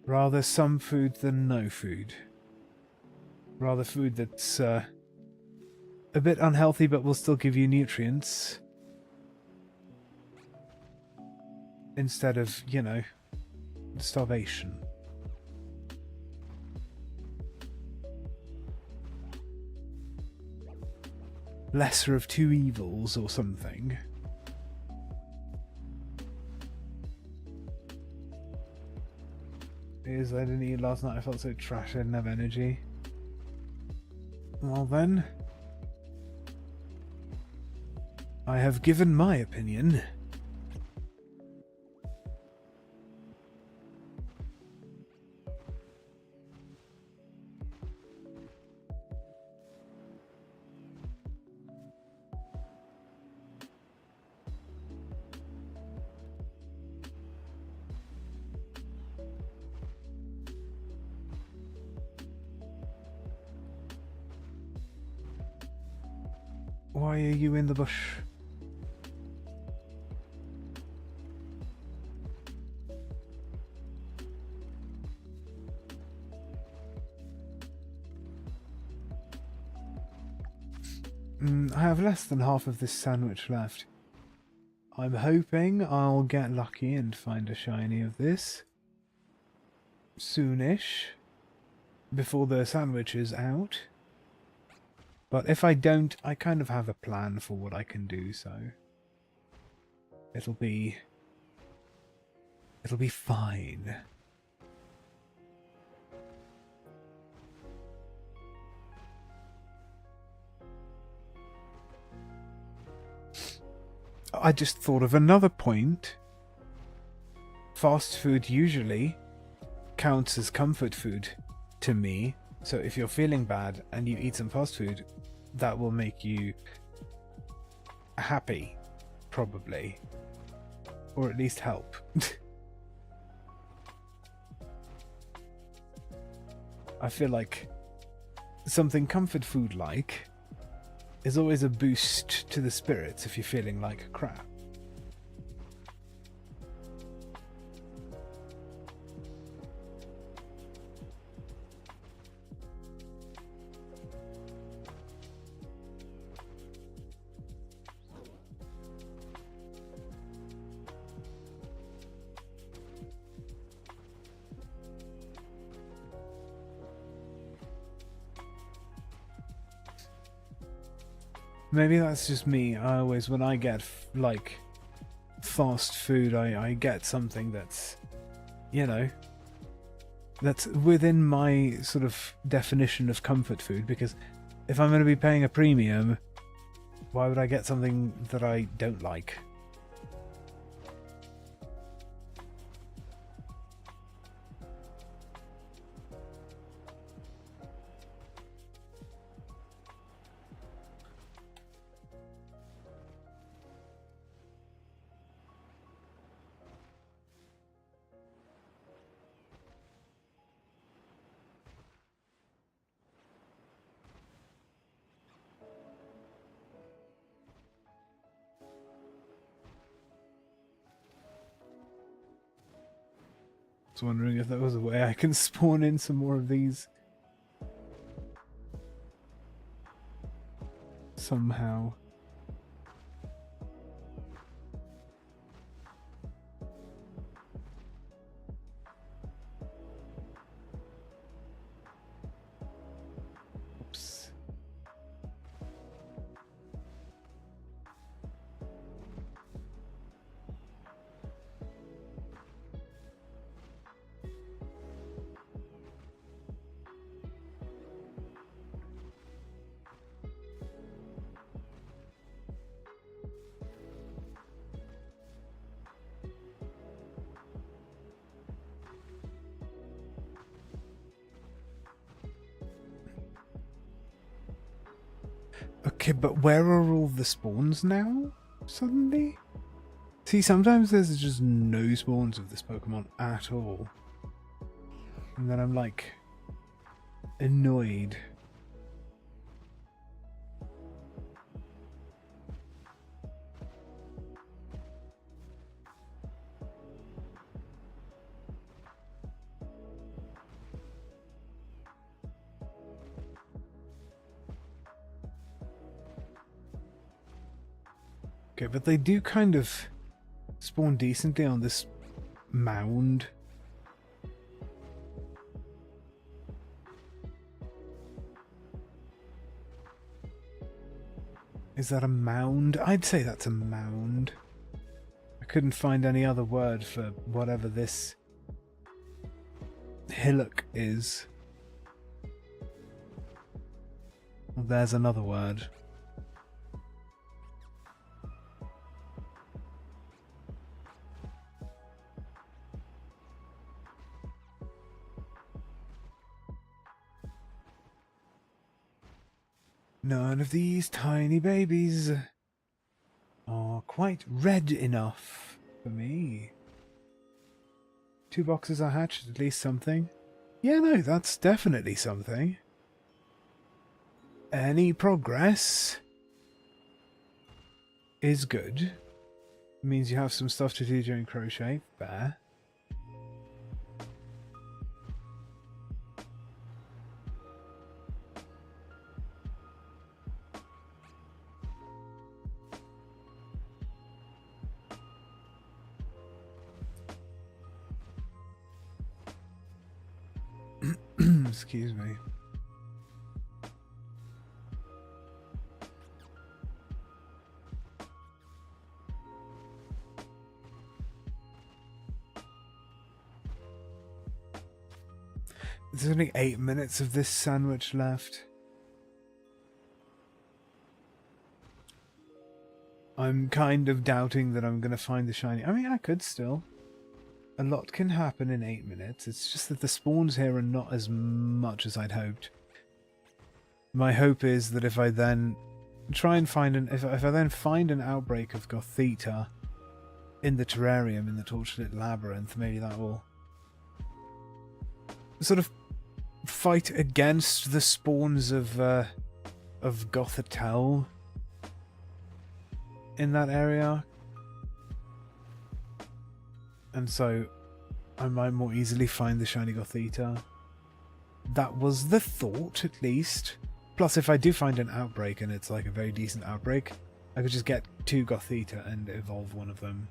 Rather some food than no food. Rather food that's a bit unhealthy but will still give you nutrients. Instead of, you know, starvation. Lesser of two evils or something. Is I didn't eat last night, I felt so trash, I didn't have energy. Well then, I have given my opinion. Why are you in the bush? I have less than half of this sandwich left. I'm hoping I'll get lucky and find a shiny of this soonish, before the sandwich is out. But if I don't, I kind of have a plan for what I can do, so it'll be fine. I just thought of another point. Fast food usually counts as comfort food to me. So if you're feeling bad and you eat some fast food, that will make you happy, probably. Or at least help. I feel like something comfort food-like is always a boost to the spirits if you're feeling like crap. Maybe that's just me. I always, when I get, like, fast food, I get something that's, you know, that's within my sort of definition of comfort food, because if I'm going to be paying a premium, why would I get something that I don't like? I was wondering if there was a way I can spawn in some more of these. Somehow. Oops. Okay, but where are all the spawns now, suddenly? See, sometimes there's just no spawns of this Pokemon at all. And then I'm, like, annoyed. Okay, but they do kind of spawn decently on this mound. Is that a mound? I'd say that's a mound. I couldn't find any other word for whatever this hillock is. Well, there's another word. None of these tiny babies are quite red enough for me. 2 boxes are hatched, at least something. Yeah, no, that's definitely something. Any progress is good. It means you have some stuff to do during crochet. Fair. Excuse me. There's only 8 minutes of this sandwich left. I'm kind of doubting that I'm going to find the shiny. I mean, I could still. A lot can happen in 8 minutes. It's just that the spawns here are not as much as I'd hoped. My hope is that if I then try and find if I then find an outbreak of Gothita in the terrarium in the Torchlit Labyrinth, maybe that will sort of fight against the spawns of Gothitelle in that area. And so I might more easily find the shiny Gothita. That was the thought, at least. Plus, if I do find an outbreak and it's like a very decent outbreak, I could just get 2 Gothita and evolve one of them.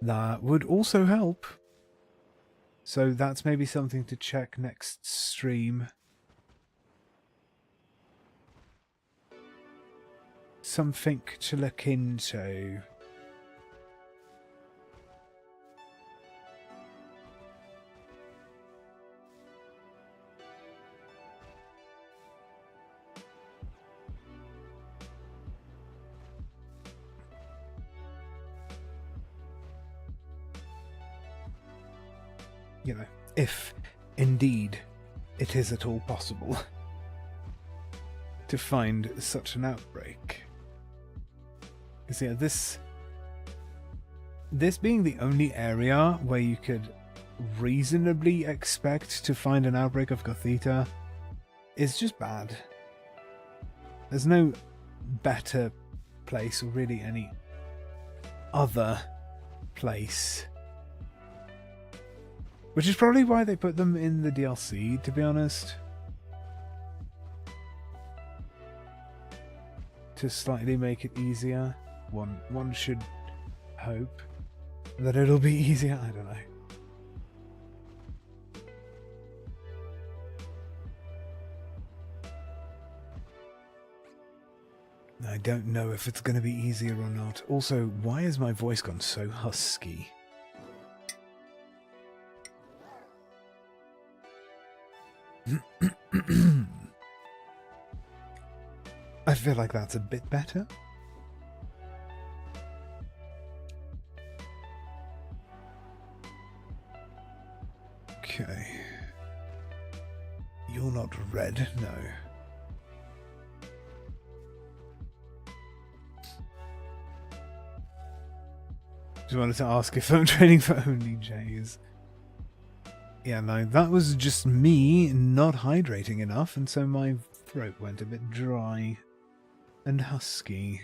That would also help. So that's maybe something to check next stream. Something to look into. You know, if indeed it is at all possible to find such an outbreak. Because yeah, this being the only area where you could reasonably expect to find an outbreak of Gothita is just bad. There's no better place, or really any other place. Which is probably why they put them in the DLC, to be honest. To slightly make it easier. One should hope that it'll be easier. I don't know. I don't know if it's going to be easier or not. Also, why has my voice gone so husky? I feel like that's a bit better. Okay. You're not red, no. Just wanted to ask if I'm training for only J's. Yeah, no, that was just me not hydrating enough, and so my throat went a bit dry and husky.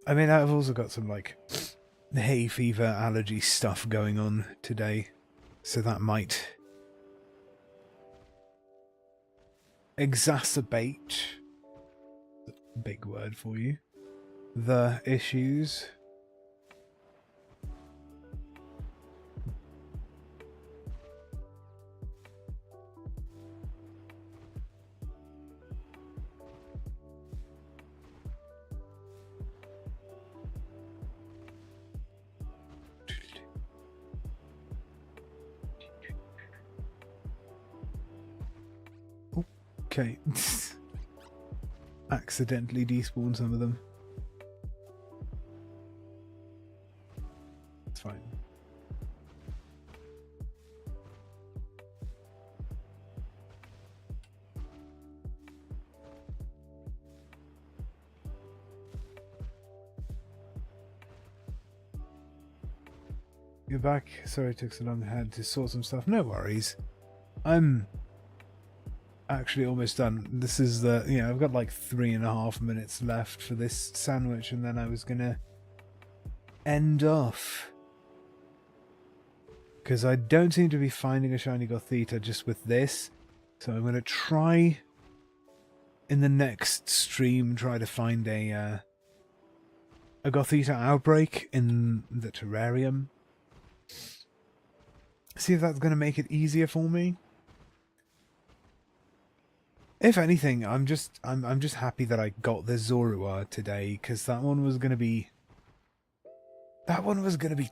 I mean, I've also got some, like, hay fever allergy stuff going on today, so that might exacerbate, big word for you, the issues. Okay. Accidentally despawn some of them. It's fine. You're back. Sorry it took so long. I had to sort some stuff. No worries. I'm actually almost done. This is the, I've got like 3.5 minutes left for this sandwich, and then I was gonna end off. Because I don't seem to be finding a shiny Gothita just with this. So I'm gonna try in the next stream try to find a Gothita outbreak in the terrarium. See if that's gonna make it easier for me. If anything, I'm just happy that I got the Zorua today, because that one was gonna be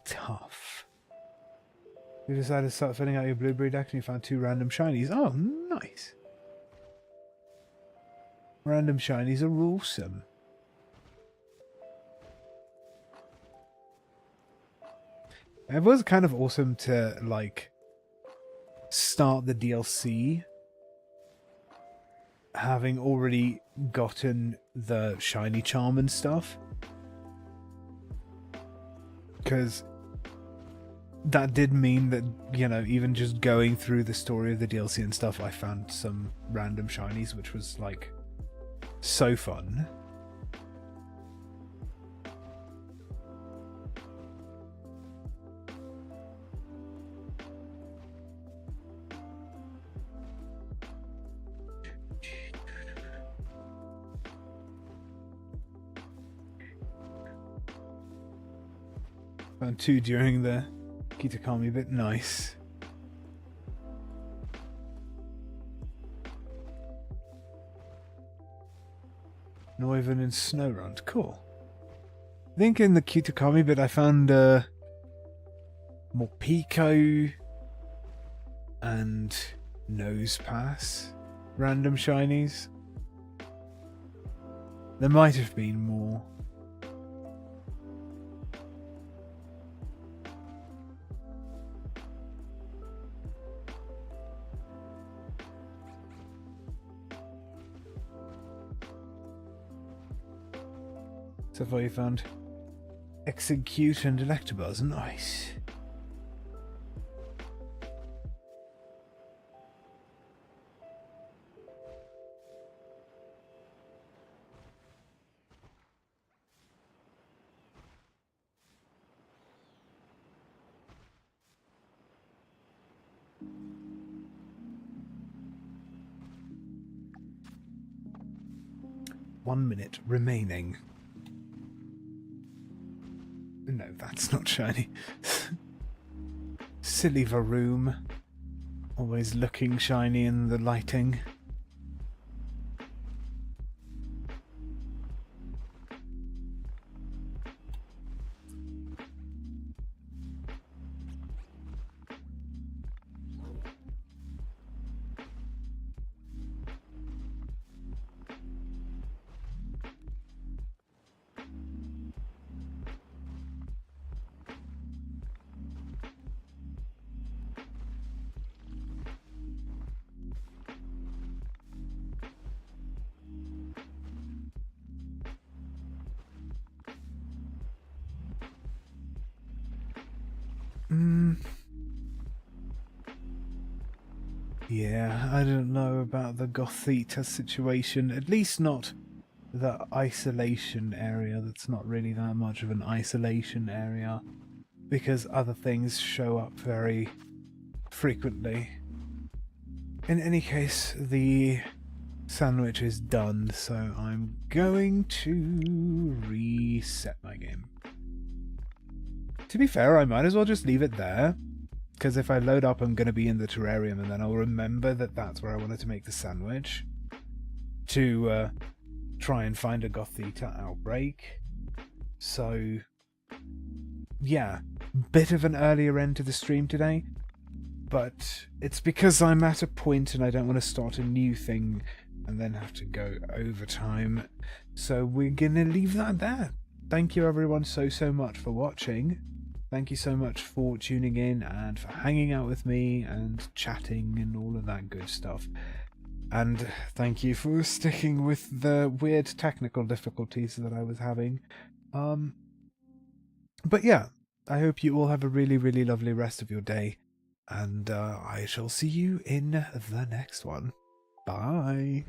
tough. You decided to start filling out your blueberry deck and you found 2 random shinies. Oh, nice. Random shinies are awesome. It was kind of awesome to, like, start the DLC having already gotten the shiny charm and stuff, because that did mean that, even just going through the story of the DLC and stuff, I found some random shinies, which was like so fun. Found 2 during the Kitakami bit. Nice. Noivern and Snowrunt. Cool. I think in the Kitakami bit I found more Pico and Nosepass random shinies. There might have been more. So far you found Execute and Electabuzz. Nice. One minute remaining. No, that's not shiny. Silly Varoom. Always looking shiny in the lighting. Yeah, I don't know about the Gothita situation, at least not the isolation area. That's not really that much of an isolation area, because other things show up very frequently. In any case, the sandwich is done, so I'm going to reset my game. To be fair, I might as well just leave it there, because if I load up, I'm going to be in the terrarium, and then I'll remember that that's where I wanted to make the sandwich, to try and find a Gothita outbreak. So, yeah, bit of an earlier end to the stream today, but it's because I'm at a point and I don't want to start a new thing and then have to go overtime. So we're gonna leave that there. Thank you everyone so much for watching. Thank you so much for tuning in and for hanging out with me and chatting and all of that good stuff. And thank you for sticking with the weird technical difficulties that I was having. But yeah, I hope you all have a really, really lovely rest of your day. And I shall see you in the next one. Bye.